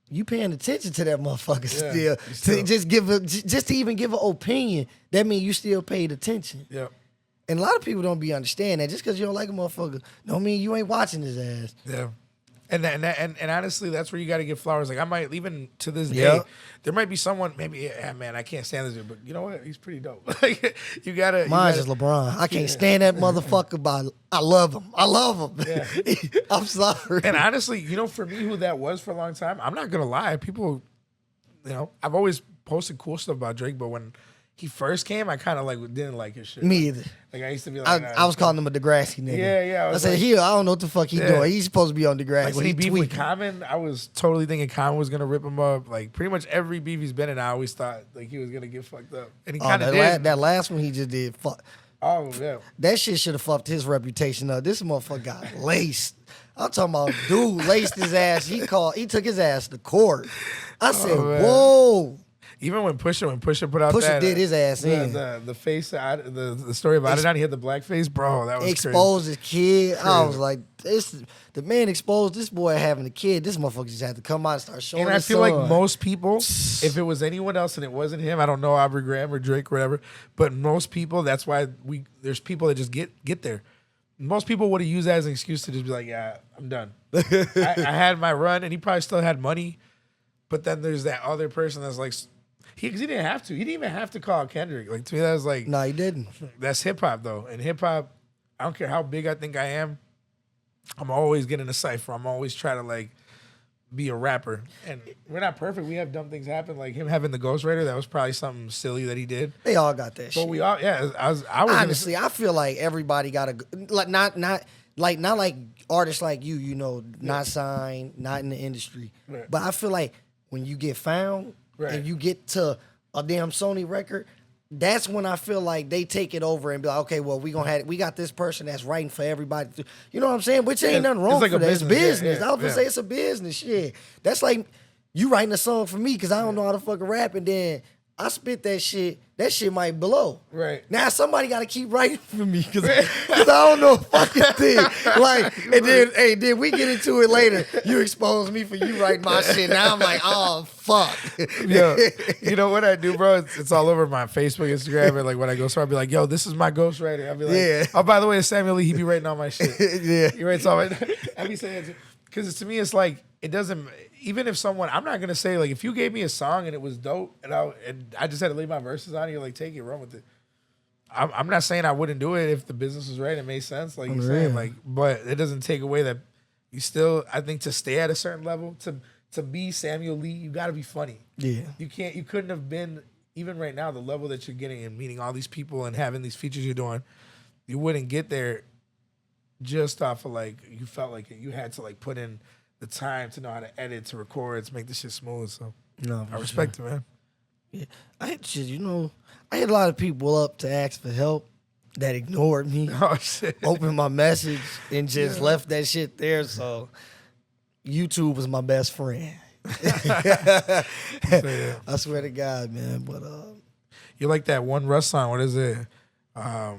You paying attention to that motherfucker still. Just to even give an opinion, that means you still paid attention. Yep. And a lot of people don't be understand that. Just because you don't like a motherfucker don't mean you ain't watching his ass. Yeah. And honestly, that's where you got to give flowers. Like, I might, even to this day, there might be someone, maybe, man, I can't stand this dude, but you know what? He's pretty dope. Like, Mine's just LeBron. I can't stand that motherfucker, but I love him. Yeah. I'm sorry. And honestly, for me, who that was for a long time, I'm not going to lie. People, I've always posted cool stuff about Drake, but when he first came, I kind of didn't like his shit. Me either. Like, I used to be like, I was calling him a Degrassi nigga. Yeah. I said, I don't know what the fuck he doing. He's supposed to be on Degrassi. Like, when he beefed with Common, I was totally thinking Common was gonna rip him up. Like, pretty much every beef he's been in, I always thought like he was gonna get fucked up, and he kind of did. That last one he just did. Fuck. Oh yeah. That shit should have fucked his reputation up. This motherfucker got laced. I'm talking about dude laced his ass. He took his ass to court. I said, whoa. Even when Pusha put out Pusha did his ass in. The face, the story of Adidon, he had the black face, bro. That was exposed crazy. His kid. Crazy. I was like, the man exposed this boy having a kid. This motherfucker just had to come out and start showing. And I feel like most people, if it was anyone else and it wasn't him, I don't know, Aubrey Graham or Drake or whatever, but most people, that's why there's people that just get there. Most people would have used that as an excuse to just be like, yeah, I'm done. I had my run, and he probably still had money, but then there's that other person that's like. Because he didn't have to. He didn't even have to call Kendrick. Like, to me, that was like... No, he didn't. That's hip-hop, though. And hip-hop, I don't care how big I think I am, I'm always getting a cipher. I'm always trying to, be a rapper. And we're not perfect. We have dumb things happen. Like, him having the ghostwriter, that was probably something silly that he did. They all got that shit. But we all... Yeah, I was honestly, I feel like everybody got a... Not like artists like you, not signed, not in the industry. Right. But I feel like when you get found... Right. and you get to a damn Sony record, that's when I feel like they take it over and be like, okay, well, we got this person that's writing for everybody. You know what I'm saying? Which ain't nothing wrong like for a that. It's business, business. yeah, I was gonna say it's a business. Shit. That's like you writing a song for me because I don't know how to fucking rap, and then I spit that shit. That shit might blow. Right. Now somebody got to keep writing for me because I don't know a fucking thing. Like, and then we get into it later. You expose me for you writing my shit. Now I'm like, oh fuck. Yo, you know what I do, bro? It's all over my Facebook, Instagram, and like when I go somewhere, I'll be like, yo, this is my ghostwriter. I'll be like, Yeah. oh, by the way, it's Samuel Lee. He be writing all my shit. Yeah. He writes all my. I be saying, because to me, it's like it doesn't. Even if someone, I'm not gonna say like if you gave me a song and it was dope and I just had to leave my verses on, you're like, take it, run with it. I'm not saying I wouldn't do it if the business was right and it made sense, like you're saying, like, but it doesn't take away that you still. I think to stay at a certain level, to be Samuel Lee, you got to be funny. Yeah. You couldn't have been even right now the level that you're getting and meeting all these people and having these features you're doing. You wouldn't get there just off of like you felt like you had to like put in the time to know how to edit, to record, to make this shit smooth. So No, I respect it, man. Yeah. I had shit, I had a lot of people up to ask for help that ignored me, Oh shit. opened my message, and just left that shit there. So YouTube was my best friend. So, yeah. I swear to God, man. But You like that one Russ song? What is it? I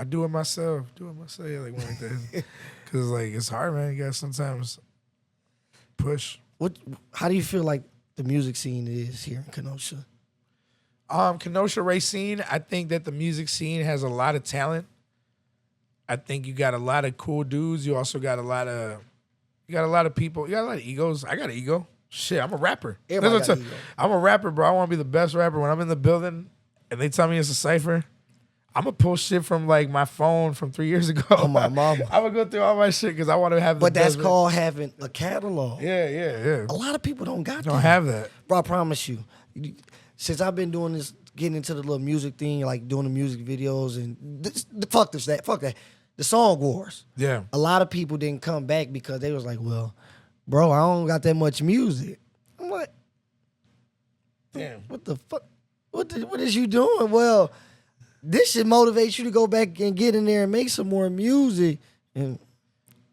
do it myself. Yeah, like one like that. Cause like it's hard, man. You gotta sometimes push. how do you feel like the music scene is here in Kenosha? Kenosha Racine, I think that the music scene has a lot of talent. I think you got a lot of cool dudes. You also got a lot of people. You got a lot of egos. I got an ego. Shit, I'm a rapper. Everybody got an ego. I'm a rapper, bro. I want to be the best rapper. When I'm in the building and they tell me it's a cipher, I'm going to pull shit from like my phone from 3 years ago. Oh, my mama. I'm going to go through all my shit because I want to have the But that's best called having a catalog. Yeah. A lot of people don't got that. Don't have that. Bro, I promise you. Since I've been doing this, getting into the little music thing, like doing the music videos and fuck that. The song wars. Yeah. A lot of people didn't come back because they was like, well, bro, I don't got that much music. I'm like, Damn. what the fuck? What is you doing? Well, this should motivate you to go back and get in there and make some more music. And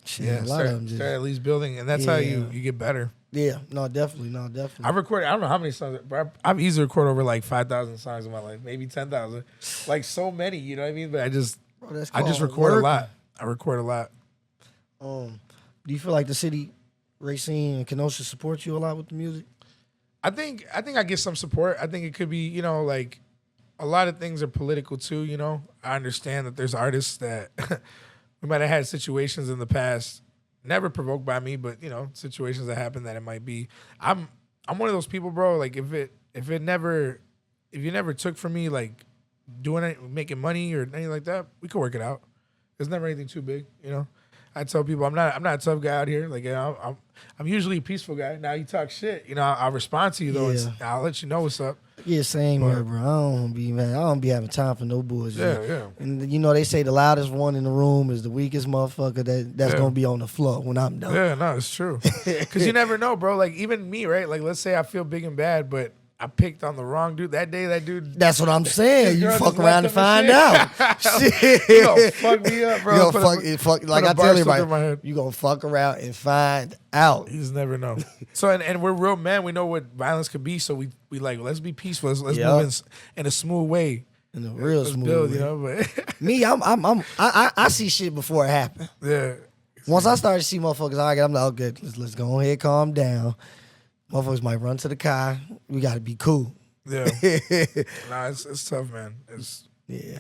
shit, Yeah, a lot of them just, start at least building, and that's how you get better. yeah, no, definitely. I've recorded, I don't know how many songs, but I've easily recorded over like 5,000 songs in my life, maybe 10,000. Like so many, you know what I mean? But I just record a lot. I record a lot. Do you feel like the city, Racine, and Kenosha support you a lot with the music? I think I get some support. I think it could be, like a lot of things are political too, I understand that there's artists that we might have had situations in the past, never provoked by me, but situations that happen that it might be. I'm one of those people, bro, like if you never took from me like doing it, making money or anything like that, we could work it out. There's never anything too big, I tell people I'm not a tough guy out here. Like I'm usually a peaceful guy. Now you talk shit, I'll respond to you though. Yeah. And I'll let you know what's up. Yeah, same here, bro. I don't be having time for no bullshit. Yeah. And they say the loudest one in the room is the weakest motherfucker that's gonna be on the floor when I'm done. Yeah, no, it's true. Because you never know, bro. Like even me, right? Like let's say I feel big and bad, but I picked on the wrong dude that day. That dude. That's what I'm saying. You girl fuck just around left and him find and out. shit. You gonna fuck me up, bro. You gonna fuck like I tell everybody, you you gonna fuck around and find out. You just never know. So and we're real men. We know what violence could be. So we like let's be peaceful. Let's move in a smooth way. In a real Let's smooth build, way. But Me, I see shit before it happen. yeah. Once I start to see motherfuckers argue, I'm like, oh, good, let's go ahead, calm down. Motherfuckers might run to the car. We gotta be cool. Yeah. Nah, it's tough, man. Yeah.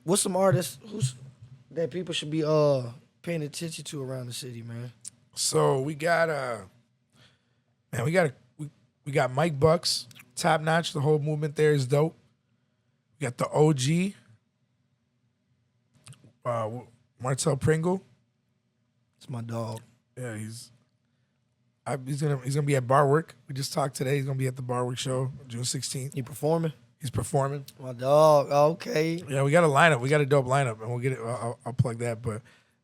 What's some artists that people should be paying attention to around the city, man? So we got we got Mike Bucks, top notch. The whole movement there is dope. We got the OG, Martel Pringle. It's my dog. Yeah, he's gonna be at Bar Work. We just talked today. He's gonna be at the Bar Work show June 16th. He performing? He's performing. My dog. Okay. Yeah, we got a lineup. We got a dope lineup, and we'll get it. I'll plug that. But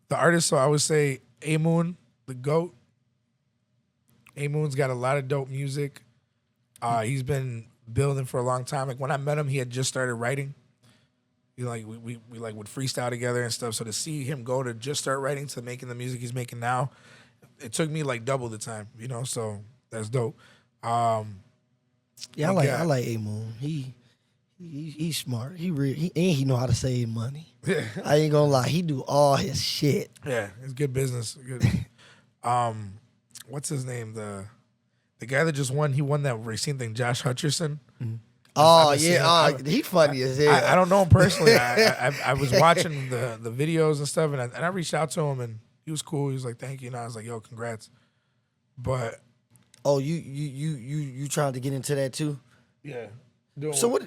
the artists, so I would say A Moon, the GOAT. A Moon's got a lot of dope music. He's been building for a long time. Like when I met him, he had just started writing. We like would freestyle together and stuff. So to see him go to just start writing to making the music he's making now, it took me like double the time. So that's dope. I like A Moon. He's smart. He know how to save money. Yeah. I ain't gonna lie. He do all his shit. Yeah, it's good business. Good. What's his name? The guy that just won. He won that racing thing. Josh Hutcherson. Mm-hmm. Oh yeah, he funny as hell. I don't know him personally. I was watching the videos and stuff, and I reached out to him, and he was cool. He was like, "Thank you," and I was like, "Yo, congrats." But you trying to get into that too? Yeah. So what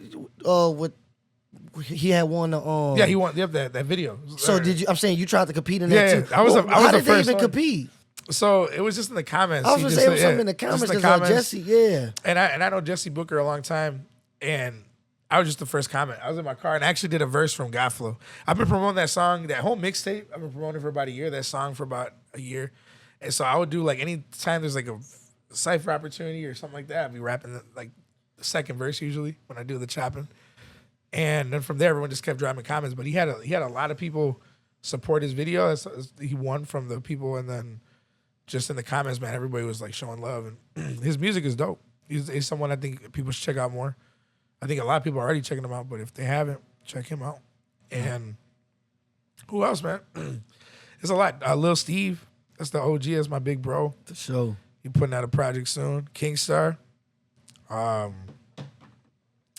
he had won yeah, he won that video. So did you? I'm saying you tried to compete in that too. I was how the did first they even one. Compete? So it was just in the comments. I was gonna say it was something in the comments because Jesse, yeah. And I know Jesse Booker a long time, and I was just the first comment. I was in my car and I actually did a verse from Godflow. I've been promoting that song, that whole mixtape. I've been promoting it for about a year. That song for about a year, and so I would do like any time there's like a cypher opportunity or something like that, I'd be rapping like the second verse usually when I do the chopping. And then from there, everyone just kept dropping comments. But he had a lot of people support his video. He won from the people, and then just in the comments, man, everybody was like showing love. And his music is dope. He's someone I think people should check out more. I think a lot of people are already checking him out, but if they haven't, check him out. And who else, man? There's a lot. Lil Steve, that's the OG. That's my big bro. For sure. He putting out a project soon. Kingstar.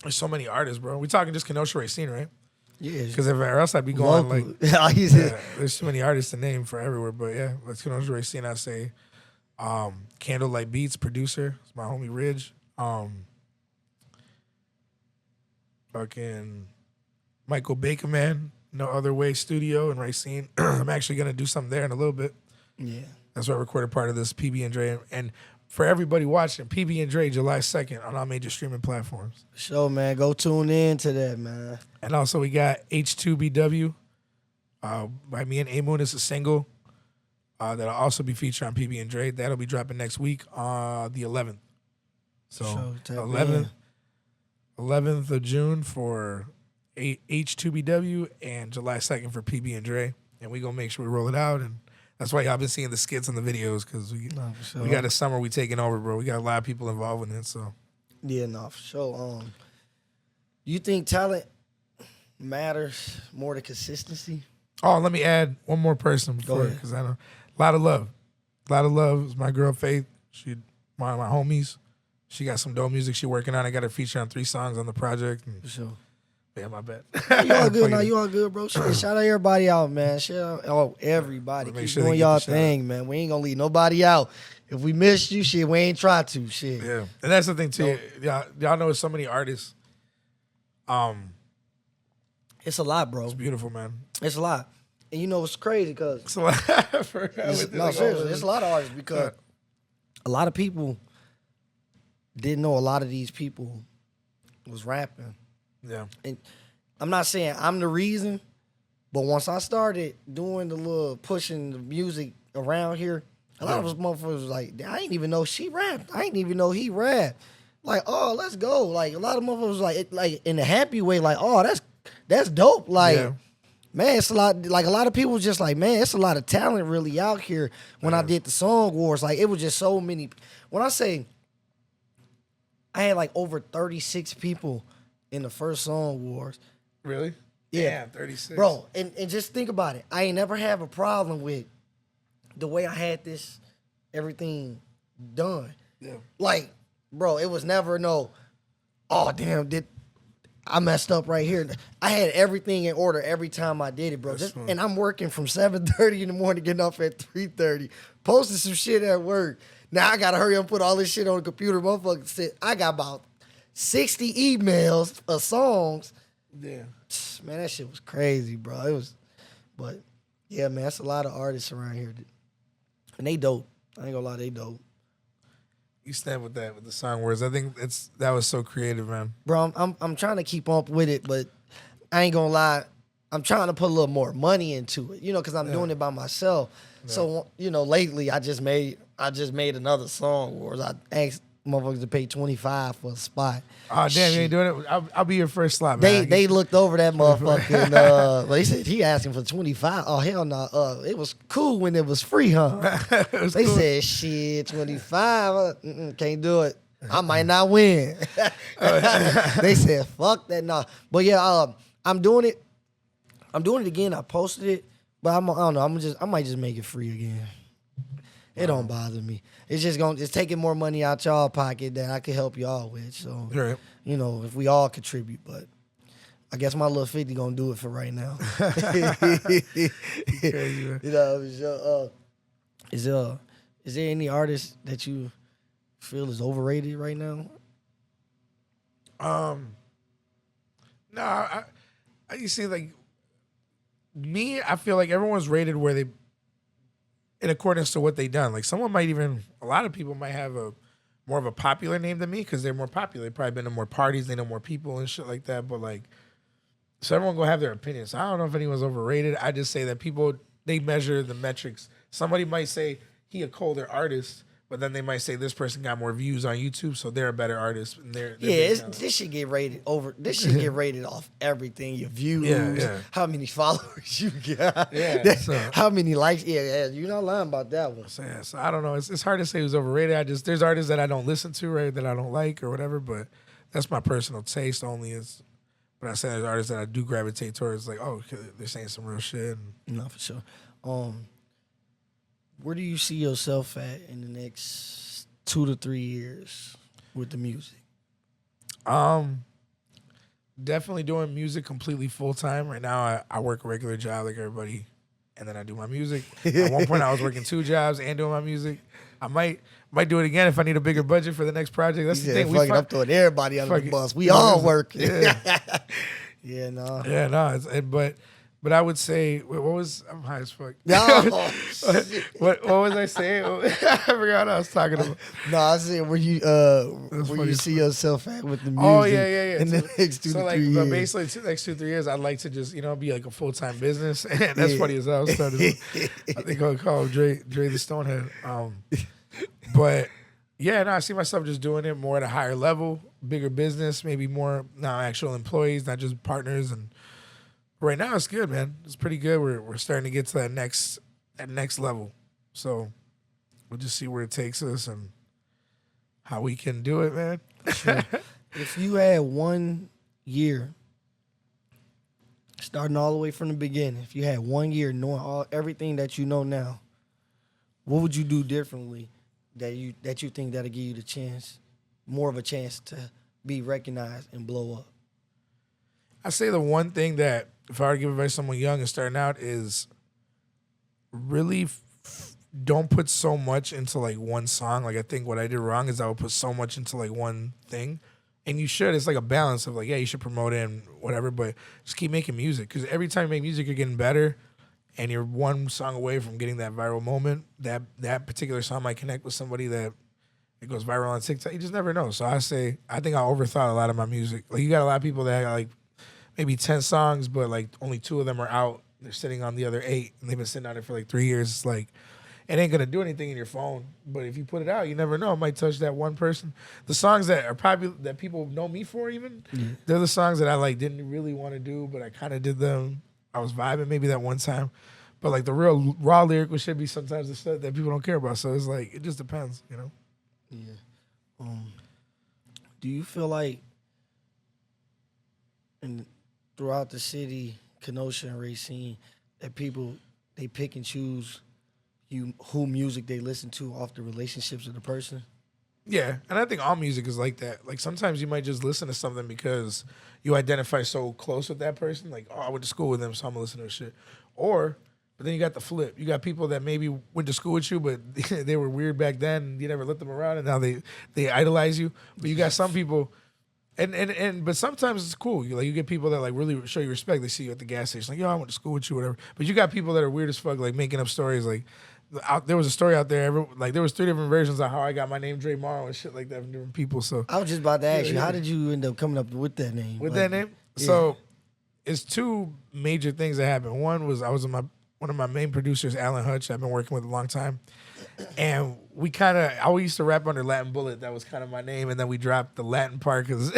There's so many artists, bro. We talking just Kenosha Racine, right? Yeah. Because everywhere else I'd be going local. There's too many artists to name for everywhere. But yeah, let's Kenosha Racine. I say Candlelight Beats producer. It's my homie Ridge. Fucking Michael Baker, man. No Other Way Studio in Racine. I'm actually gonna do something there in a little bit. Yeah. That's why I recorded part of this PB and Dre. And for everybody watching, PB and Dre, July 2nd on all major streaming platforms. Sure, man. Go tune in to that, man. And also we got H2BW by me and A Moon. It's a single that'll also be featured on PB and Dre. That'll be dropping next week on the 11th. So 11th of June for H2BW and July 2nd for PB and Dre. And we gonna make sure we roll it out. And that's why y'all been seeing the skits and the videos, because we got a summer we taking over, bro. We got a lot of people involved in it, so. Yeah, no, for sure. You think talent matters more than consistency? Oh, let me add one more person before, because I know a lot of love. A lot of love is my girl Faith. She one of my homies. She got some dope music she working on. I got her featured on 3 songs on the project. For sure. Yeah, my bad. You all good now. You all good, bro. Shout out everybody out, man. Shout out everybody. Keep doing y'all thing, man. We ain't gonna leave nobody out. If we missed you, shit, we ain't try to, shit. Yeah, and that's the thing too. Y'all know so many artists. It's a lot, bro. It's beautiful, man. It's a lot, and you know what's crazy? Because it's a lot. Seriously, it's a lot of artists because a lot of people didn't know a lot of these people was rapping. Yeah. And I'm not saying I'm the reason, but once I started doing the little pushing the music around here, a lot of those motherfuckers was like, I ain't even know she rapped. I ain't even know he rapped. Like, oh, let's go. Like, a lot of motherfuckers was like in a happy way, like, oh, that's dope. Like, man, it's a lot. Like, a lot of people was just like, man, it's a lot of talent really out here. When I did the Song Wars, like, it was just so many. When I say I had like over 36 people in the first Song Wars. Really? Yeah. Damn, 36. Bro, and just think about it. I ain't never have a problem with the way I had everything done. Yeah. Like, bro, it was never no, oh, damn, I messed up right here. I had everything in order every time I did it, bro. And I'm working from 7:30 in the morning, getting off at 3:30, posting some shit at work. Now I got to hurry up and put all this shit on the computer. Motherfucker, I got about 60 emails of songs. Yeah. Man, that shit was crazy, bro. But yeah, man, that's a lot of artists around here. And they dope. I ain't gonna lie, they dope. You stand with that, with the Song Wars. I think that was so creative, man. Bro, I'm trying to keep up with it, but I ain't gonna lie. I'm trying to put a little more money into it, because I'm doing it by myself. Yeah. So, lately I just made another song where I asked motherfuckers to pay $25 for a spot. Oh, damn, you ain't doing it? I'll be your first slot, man. They looked over that motherfucker and they said he asking for 25. Oh, hell no. It was cool when it was free, huh? They cool. Said, shit, 25. Can't do it. I might not win. They said, fuck that. Nah. But yeah, I'm doing it. I'm doing it again. I posted it, but I don't know. I might just make it free again. It don't bother me. It's taking more money out y'all pocket that I could help y'all with. So, right. If we all contribute, but I guess my little 50 gonna do it for right now. Crazy, is there any artist that you feel is overrated right now? No, I you see, like me, I feel like everyone's rated where they, in accordance to what they done. Like a lot of people might have more of a popular name than me because they're more popular. They've probably been to more parties, they know more people and shit like that. But like, so everyone gonna have their opinions. So I don't know if anyone's overrated. I just say that people, they measure the metrics. Somebody might say he a colder artist, but then they might say this person got more views on YouTube, so they're a better artist. And this should get rated over. This should get rated off everything. Your views, how many followers you got, how many likes. Yeah, you're not lying about that one. So I don't know. It's hard to say who's overrated. There's artists that I don't listen to, right, that I don't like or whatever. But that's my personal taste only. But I say there's artists that I do gravitate towards. Like, oh, they're saying some real shit. No, for sure. Where do you see yourself at in the next 2 to 3 years with the music? Definitely doing music completely full time. Right now, I work a regular job like everybody, and then I do my music. At one point, I was working 2 jobs and doing my music. I might do it again if I need a bigger budget for the next project. That's the thing. I'm throwing everybody under the bus. We all work. Yeah. Yeah, no. Yeah, no. But I would say, what was, I'm high as fuck. No. what was I saying? I forgot what I was talking about. No, I said where you see yourself at with the music. Oh, yeah. In the next 2 to 3 years. But basically, the next 2 to 3 years, I'd like to just, be like a full-time business. And that's funny as hell. I think I'll call him Dre the Stonehead. But yeah, no, I see myself just doing it more at a higher level, bigger business, maybe more now actual employees, not just partners. And right now, it's good, man. It's pretty good. We're starting to get to that next level. So we'll just see where it takes us and how we can do it, man. Sure. If you had 1 year, starting all the way from the beginning, if you had 1 year knowing everything that you know now, what would you do differently that you think that'll give you the chance, more of a chance to be recognized and blow up? I say the one thing that, if I were to give advice to someone young and starting out, is really don't put so much into like one song. Like I think what I did wrong is I would put so much into like one thing. And you should. It's like a balance of like, yeah, you should promote it and whatever, but just keep making music. Because every time you make music, you're getting better. And you're one song away from getting that viral moment. That particular song might connect with somebody that it goes viral on TikTok. You just never know. So I think I overthought a lot of my music. Like you got a lot of people that got like maybe 10 songs, but like only 2 of them are out. They're sitting on the other 8, and they've been sitting on it for like 3 years. It's like, it ain't gonna do anything in your phone. But if you put it out, you never know. It might touch that one person. The songs that are popular, that people know me for even, they're the songs that I like didn't really want to do, but I kind of did them. I was vibing maybe that one time. But like the real raw lyrical should be sometimes the stuff that people don't care about. So it's like, it just depends, Yeah. Do you feel like throughout the city, Kenosha and Racine, that people, they pick and choose who music they listen to off the relationships of the person? Yeah, and I think all music is like that. Like sometimes you might just listen to something because you identify so close with that person. Like, oh, I went to school with them, so I'm gonna listen to their shit. But then you got the flip. You got people that maybe went to school with you, but they were weird back then, and you never let them around, and now they idolize you. But you got some people, but sometimes it's cool. You get people that like really show you respect. They see you at the gas station, like, yo, I went to school with you, whatever. But you got people that are weird as fuck, like making up stories. Like there was a story out there, there was 3 different versions of how I got my name, Dre Marro, and shit like that from different people. So I was just about to ask you, how did you end up coming up with that name? That name? Yeah. So it's two major things that happened. One was I was in one of my main producers, Alan Hutch, I've been working with a long time. And I used to rap under Latin Bullet. That was kind of my name. And then we dropped the Latin part because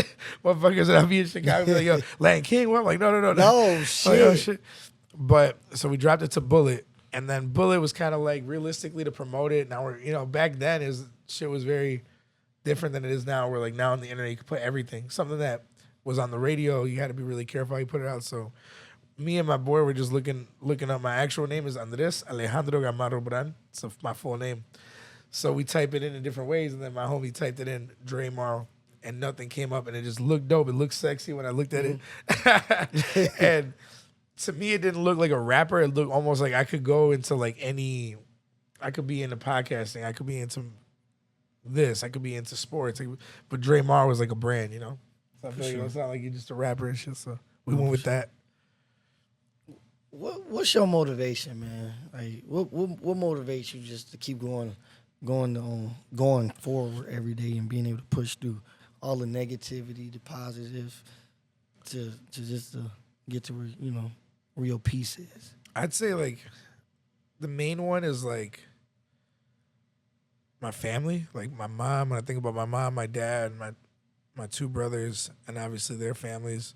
motherfuckers that I'll be in Chicago be like, yo, Latin King? Well, I'm like, no. No, shit. Like, oh, shit. But so we dropped it to Bullet. And then Bullet was kind of like realistically to promote it. Now back then shit was very different than it is now. Where like now on the internet you can put everything. Something that was on the radio, you had to be really careful how you put it out. So me and my boy were just looking up. My actual name is Andres Alejandro Gamarro Bran. It's my full name. So we type it in different ways, and then my homie typed it in Dre Marro, and nothing came up, and it just looked dope. It looked sexy when I looked at it. And to me, it didn't look like a rapper. It looked almost like I could go into I could be into podcasting. I could be into this. I could be into sports. But Dre Marro was like a brand, So I feel like it's not like you're just a rapper and shit. So we went with that. What's your motivation, man? Like, what motivates you just to keep going forward every day and being able to push through all the negativity, the positive, to get to where your peace is? I'd say like the main one is like my family, like my mom. When I think about my mom, my dad, my two brothers, and obviously their families,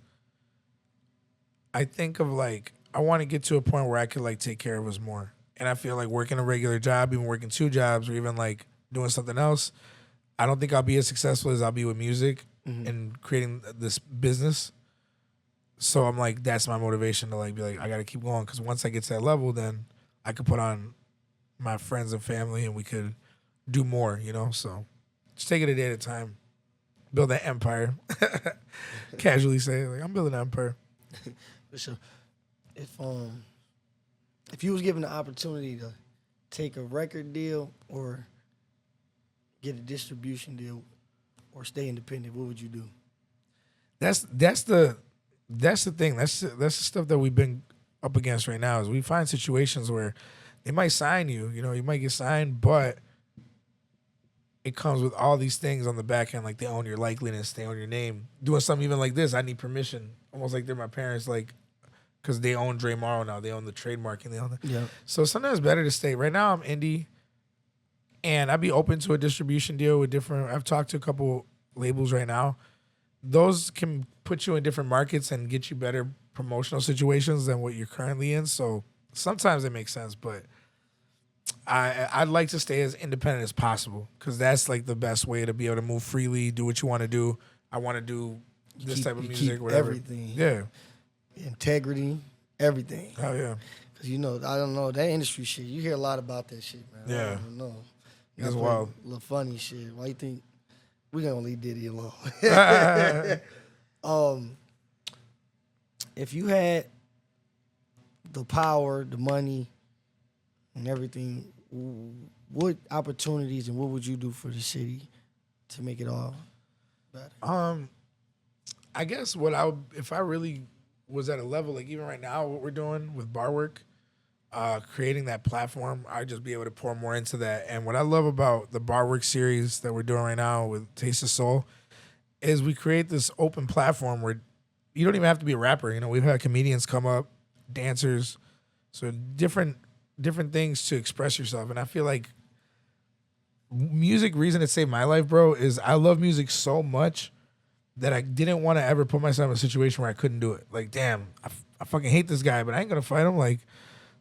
I think of like I want to get to a point where I could like take care of us more. And I feel like working a regular job, even working 2 jobs, or even like doing something else, I don't think I'll be as successful as I'll be with music and creating this business. So I'm like, that's my motivation to like be like, I got to keep going, because once I get to that level, then I could put on my friends and family and we could do more, So just take it a day at a time. Build that empire. Casually say, like, I'm building an empire. For sure. If you was given the opportunity to take a record deal or get a distribution deal or stay independent, what would you do? That's the thing. That's the stuff that we've been up against right now. Is we find situations where they might sign you. You might get signed, but it comes with all these things on the back end, like they own your likeliness, they own your name. Doing something even like this, I need permission. Almost like they're my parents, like, because they own Dre Marro now. They own the trademark and they own that. Yeah. So sometimes it's better to stay. Right now I'm indie, and I'd be open to a distribution deal with different. I've talked to a couple labels right now. Those can put you in different markets and get you better promotional situations than what you're currently in. So sometimes it makes sense, but I'd like to stay as independent as possible, because that's like the best way to be able to move freely, do what you want to do. I want to do this type of music, whatever. Everything. Yeah. Integrity, everything. Oh yeah. Because I don't know, that industry shit, you hear a lot about that shit, man. Yeah. I don't know. That's wild. A little funny shit. Why you think we're gonna leave Diddy alone? If you had the power, the money, and everything, what opportunities and what would you do for the city to make it all better? I guess if I really was at a level, like even right now, what we're doing with bar work, creating that platform, I'd just be able to pour more into that. And what I love about the bar work series that we're doing right now with Taste of Soul is we create this open platform where you don't even have to be a rapper. We've had comedians come up, dancers, so different things to express yourself. And I feel like reason it saved my life, bro, is I love music so much that I didn't want to ever put myself in a situation where I couldn't do it. Like, damn, I fucking hate this guy, but I ain't gonna fight him. Like,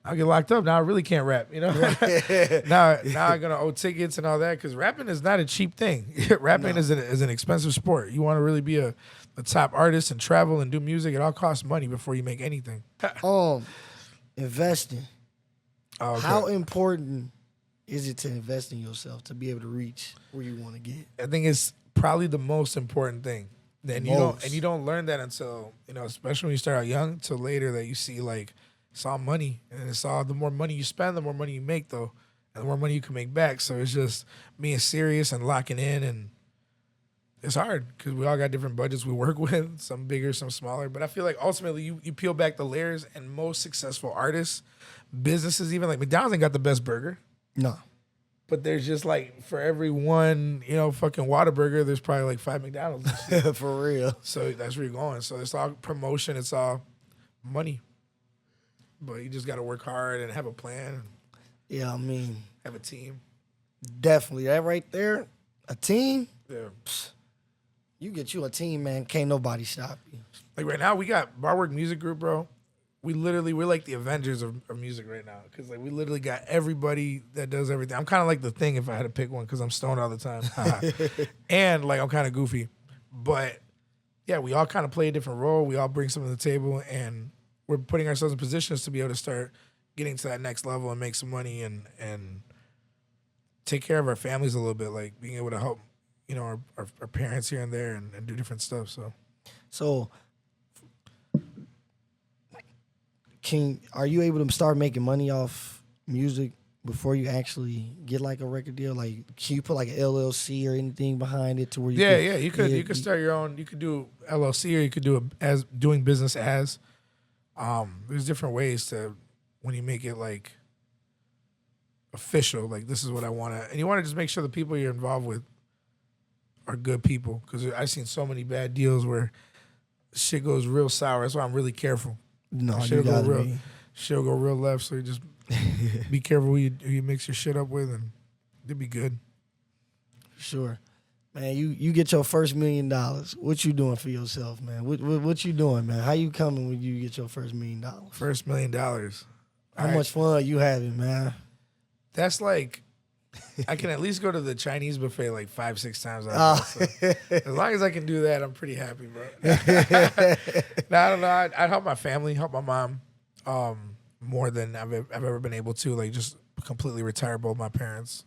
I'll get locked up. Now I really can't rap, now I'm gonna owe tickets and all that, because rapping is not a cheap thing. Rapping is an expensive sport. You want to really be a top artist and travel and do music, it all costs money before you make anything. Investing. Oh, okay. How important is it to invest in yourself to be able to reach where you want to get? I think it's probably the most important thing. Then you don't learn that until, especially when you start out young, till later, that you see like it's all money, and it's all, the more money you spend, the more money you make though, and the more money you can make back. So it's just being serious and locking in, and it's hard because we all got different budgets we work with, some bigger, some smaller. But I feel like ultimately you peel back the layers, and most successful artists, businesses, even like McDonald's ain't got the best burger. No. But there's just like, for every one, fucking Whataburger, there's probably like 5 McDonald's. For real. So that's where you're going. So it's all promotion. It's all money. But you just got to work hard and have a plan, Yeah, I mean, have a team. definitely that right there, a team. Yeah. You get you a team, man. Can't nobody stop you. Like right now, we got Barwork Music Group, bro. We're like the Avengers of music right now, because like we literally got everybody that does everything. I'm kind of like the Thing if I had to pick one, because I'm stoned all the time, and like I'm kind of goofy, but yeah, we all kind of play a different role. We all bring something to the table, and we're putting ourselves in positions to be able to start getting to that next level and make some money and take care of our families a little bit, like being able to help, you know, our parents here and there and do different stuff. So, are you able to start making money off music before you actually get like a record deal? Like, can you put like an LLC or anything behind it to where you? You could start your own. You could do LLC, or you could do doing business as. There's different ways to when you make it like official. Like, this is what I want to, and you want to just make sure the people you're involved with are good people, because I've seen so many bad deals where shit goes real sour. That's why I'm really careful. No, Shit'll go real left. So you just be careful who you mix your shit up with, and it'll be good. Sure, man. You get your first $1 million. What you doing for yourself, man? What you doing, man? How you coming when you get your first $1 million? First $1 million. How much fun you having, man? That's like, I can at least go to the Chinese buffet like 5-6 times a day. So as long as I can do that, I'm pretty happy, bro. No, I don't know. I'd help my family, help my mom, more than I've ever been able to. Like, just completely retire both my parents,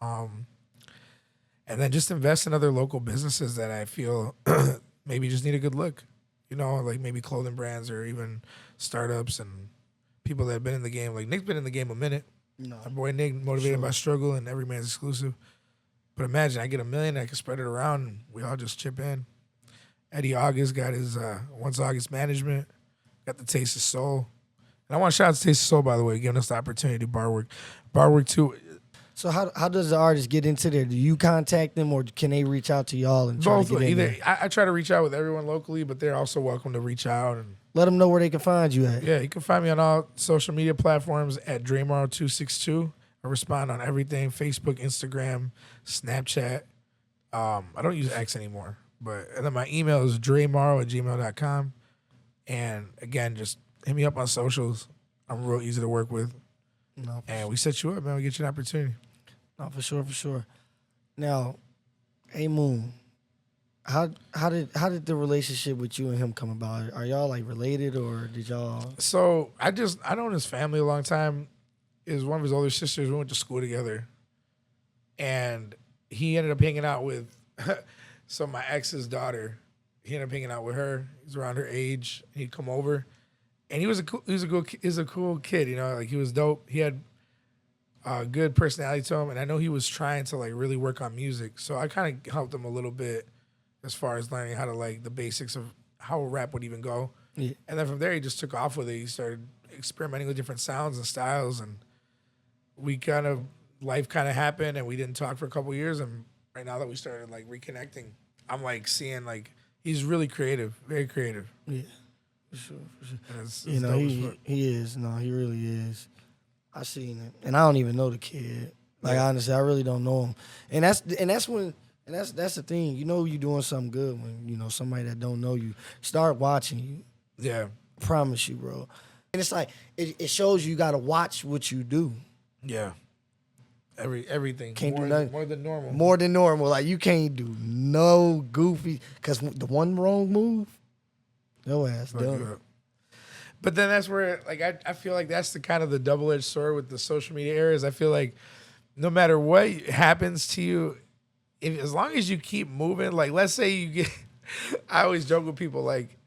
and then just invest in other local businesses that I feel maybe just need a good look. You know, like maybe clothing brands or even startups and people that have been in the game. Like Nick's been in the game a minute. No. My boy Nick, motivated by struggle and every man's exclusive. But imagine I get $1 million, I can spread it around, and we all just chip in. Eddie August got his Once August Management, got the Taste of Soul. And I want to shout out to Taste of Soul, by the way, giving us the opportunity to do bar work. Bar work too. So how does the artist get into there? Do you contact them, or can they reach out to y'all and try Both. to get in there? I try to reach out with everyone locally, but they're also welcome to reach out and Let them know where they can find you at. yeah, you can find me on all social media platforms at Marro262. I respond on everything: Facebook, Instagram, Snapchat. I don't use X anymore, and then my email is dremarro@gmail.com. And again, just hit me up on socials. I'm real easy to work with. No, And we set you up, man. We get you an opportunity. no, for sure. Now, hey Moon, how did the relationship with you and him come about? Are y'all like related, or did y'all? So I known his family a long time. Is one of his older sisters. We went to school together, and he ended up hanging out with so my ex's daughter. He ended up hanging out with her. He's around her age. He'd come over, and he was a cool kid. You know, like he was dope. He had a good personality to him, and I know he was trying to like really work on music. So I kind of helped him a little bit as far as learning how to like the basics of how a rap would even go. Yeah. And then from there, he just took off with it. He started experimenting with different sounds and styles, and life kind of happened, and we didn't talk for a couple years. And right now that we started like reconnecting, I'm like seeing like he's really creative, very creative. Yeah, for sure. And it's You know, dope as fuck. he is. No, he really is. I seen it, and I don't even know the kid. Like honestly, I really don't know him. And that's the thing. You know, you're doing something good when you know somebody that don't know you start watching you. Yeah, Promise you, bro. And it's like it shows you got to watch what you do. yeah. Everything Can't more, do nothing. more than normal. More than normal. Like you can't do no goofy, because the one wrong move, no ass Fuck you done. up. But then that's where like I feel like that's the kind of the double-edged sword with the social media era is I feel like no matter what happens to you, as long as you keep moving, like let's say you get I always joke with people like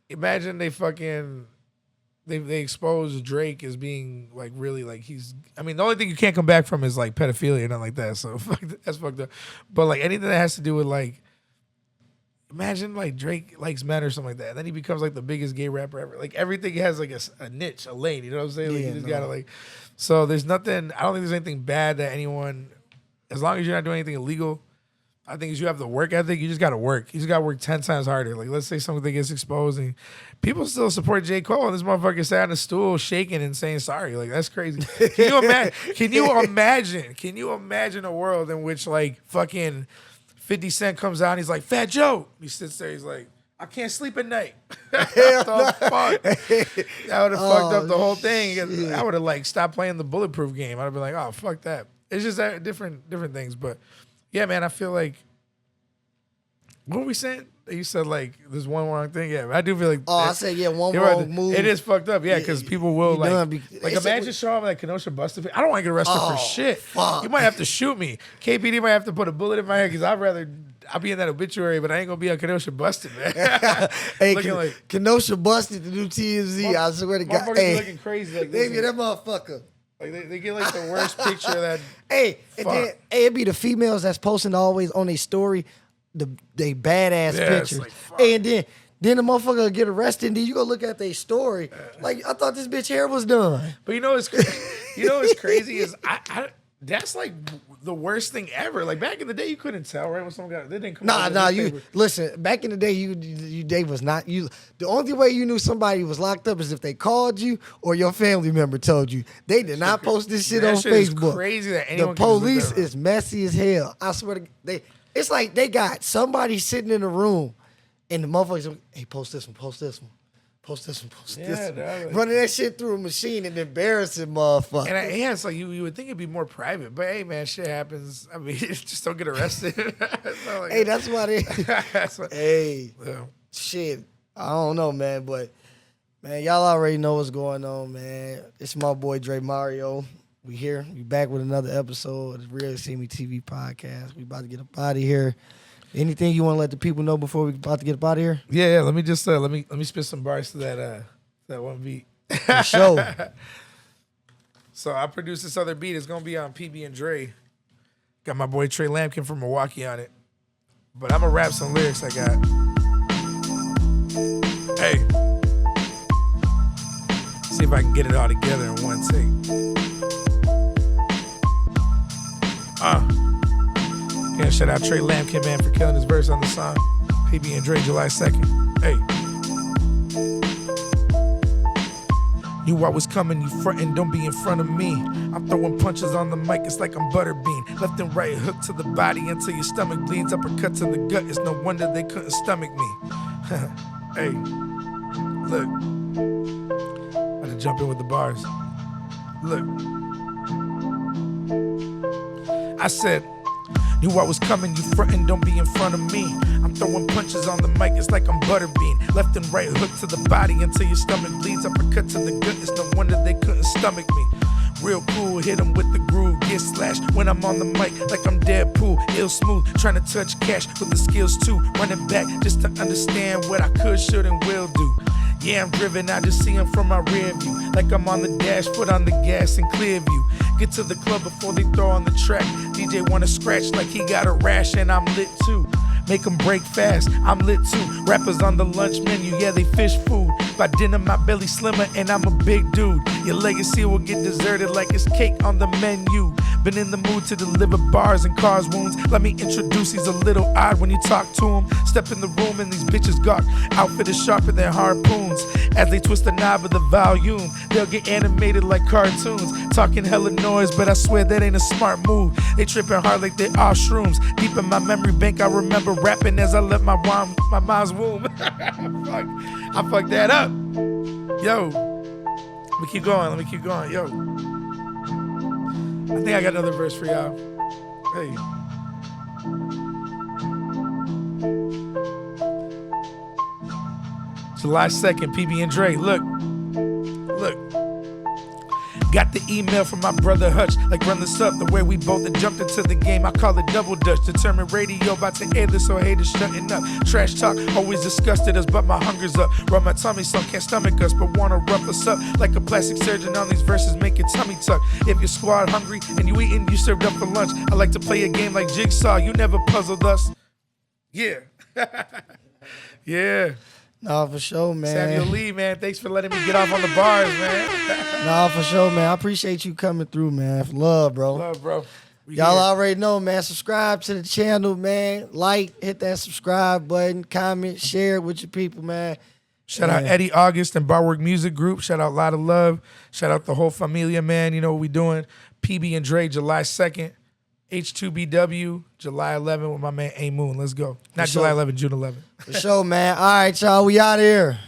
imagine they expose Drake as being like really like the only thing you can't come back from is like pedophilia or nothing like that. So that's fucked up. But like anything that has to do with like, imagine like Drake likes men or something like that. And then he becomes like the biggest gay rapper ever. Like everything has like a niche, a lane. You know what I'm saying? Like Yeah, you just no. gotta like, so there's nothing, I don't think there's anything bad that anyone, as long as you're not doing anything illegal, I think is you have the work ethic. You just got to work. You just got to work 10 times harder. Like, let's say something gets exposed and people still support J. Cole, and this motherfucker sat on a stool shaking and saying sorry. Like, that's crazy. Can you imagine? Can you imagine a world in which, like, fucking 50 Cent comes out and he's like, Fat Joe. He sits there, he's like, I can't sleep at night. What the fuck? That would have fucked up the whole thing. Shit. I would have, like, stopped playing the bulletproof game. I'd have been like, oh, fuck that. It's just different things. But, yeah, man, I feel like, what were we saying? You said, like, there's one wrong thing. Yeah, I do feel like. I said, one wrong move. It is fucked up, yeah, because people will, like imagine it's showing up like Kenosha busted. I don't want to get arrested for shit. Fuck. You might have to shoot me. KPD might have to put a bullet in my head because I'll be in that obituary, but I ain't going to be on Kenosha busted, man. Hey, looking like Kenosha busted the new TMZ. I swear to God. Hey, looking crazy. Like, they get that motherfucker. Like they get like the worst picture of that. Hey, and then it be the females that's posting always on their story they badass pictures. Like, and then the motherfucker will get arrested and then you go look at their story. Like, I thought this bitch hair was done. But you know what's crazy is I that's like the worst thing ever. Like, back in the day, you couldn't tell, right? When someone they didn't come out. Nah, you listen, back in the day, they was not you. The only way you knew somebody was locked up is if they called you or your family member told you. They did not post this shit on Facebook. Is crazy that the anyone police is messy as hell. I swear to it's like they got somebody sitting in the room and the motherfuckers, hey, post this one, post this one. Post this one, post this one. Like, running that shit through a machine and embarrassing motherfucker. And it's like you would think it'd be more private, but hey, man, shit happens. I mean, just don't get arrested. Like, hey, that's why they. Hey, yeah. Shit, I don't know, man, but man, y'all already know what's going on, man. It's my boy Dre Mario. We here. We back with another episode of the Real See Me TV podcast. We about to get up out of here. Anything you want to let the people know before we about to get up out of here? Yeah. Let me just let me spit some bars to that one beat. For sure. So I produced this other beat. It's gonna be on PB and Dre. Got my boy Trey Lampkin from Milwaukee on it. But I'm gonna rap some lyrics I got. Hey. See if I can get it all together in one take. Yeah, shout out Trey Lampkin, man, for killing his verse on the song. PB and Dre, July 2nd. Hey. Knew I was coming, you frontin', don't be in front of me. I'm throwing punches on the mic, it's like I'm Butterbean. Left and right, hook to the body until your stomach bleeds. Uppercut to the gut, it's no wonder they couldn't stomach me. Hey, look. I had to jump in with the bars. Look. I said, knew I was coming, you frontin', don't be in front of me. I'm throwing punches on the mic, it's like I'm Butterbean. Left and right, hook to the body until your stomach bleeds. Uppercut to the gut, it's no wonder they couldn't stomach me. Real cool, hit him with the groove, get slashed when I'm on the mic like I'm Deadpool. Ill smooth, trying to touch cash with the skills too. Running back just to understand what I could, should, and will do. Yeah, I'm driven, I just see him from my rear view. Like I'm on the dash, foot on the gas in clear view. Get to the club before they throw on the track. DJ wanna scratch like he got a rash and I'm lit too. Make them break fast, I'm lit too. Rappers on the lunch menu, yeah, they fish food. By dinner, my belly slimmer and I'm a big dude. Your legacy will get deserted like it's cake on the menu. Been in the mood to deliver bars and cause wounds. Let me introduce, he's a little odd when you talk to him. Step in the room and these bitches gawk. Outfit is sharper than harpoons. As they twist the knob of the volume, they'll get animated like cartoons. Talking hella noise, but I swear that ain't a smart move. They tripping hard like they off shrooms. Deep in my memory bank, I remember rapping as I left my mom's womb. Fuck. I fucked that up. Yo. Let me keep going. Yo. I think I got another verse for y'all. Hey. July 2nd, PB and Dre. Look. Got the email from my brother Hutch, like run this up. The way we both had jumped into the game, I call it double dutch. Determined radio about to air this, so haters shutting up. Trash talk always disgusted us, but my hunger's up. Rub my tummy, so can't stomach us, but wanna rough us up. Like a plastic surgeon on these verses, make your tummy tuck. If your squad hungry and you eating, you served up for lunch. I like to play a game like Jigsaw, you never puzzled us. Yeah. Yeah. Nah, for sure, man. Samuel Lee, man, thanks for letting me get off on the bars, man. Nah, for sure, man. I appreciate you coming through, man. Love, bro. Love, bro. Y'all already know, man. Subscribe to the channel, man. Like, hit that subscribe button, comment, share it with your people, man. Shout out Eddie August and Barwork Music Group. Shout out Lot of Love. Shout out the whole familia, man. You know what we doing. PB and Dre, July 2nd. H2BW, July 11th with my man A Moon. Let's go. Not July 11th, June 11th. For sure, man. All right, y'all. We out of here.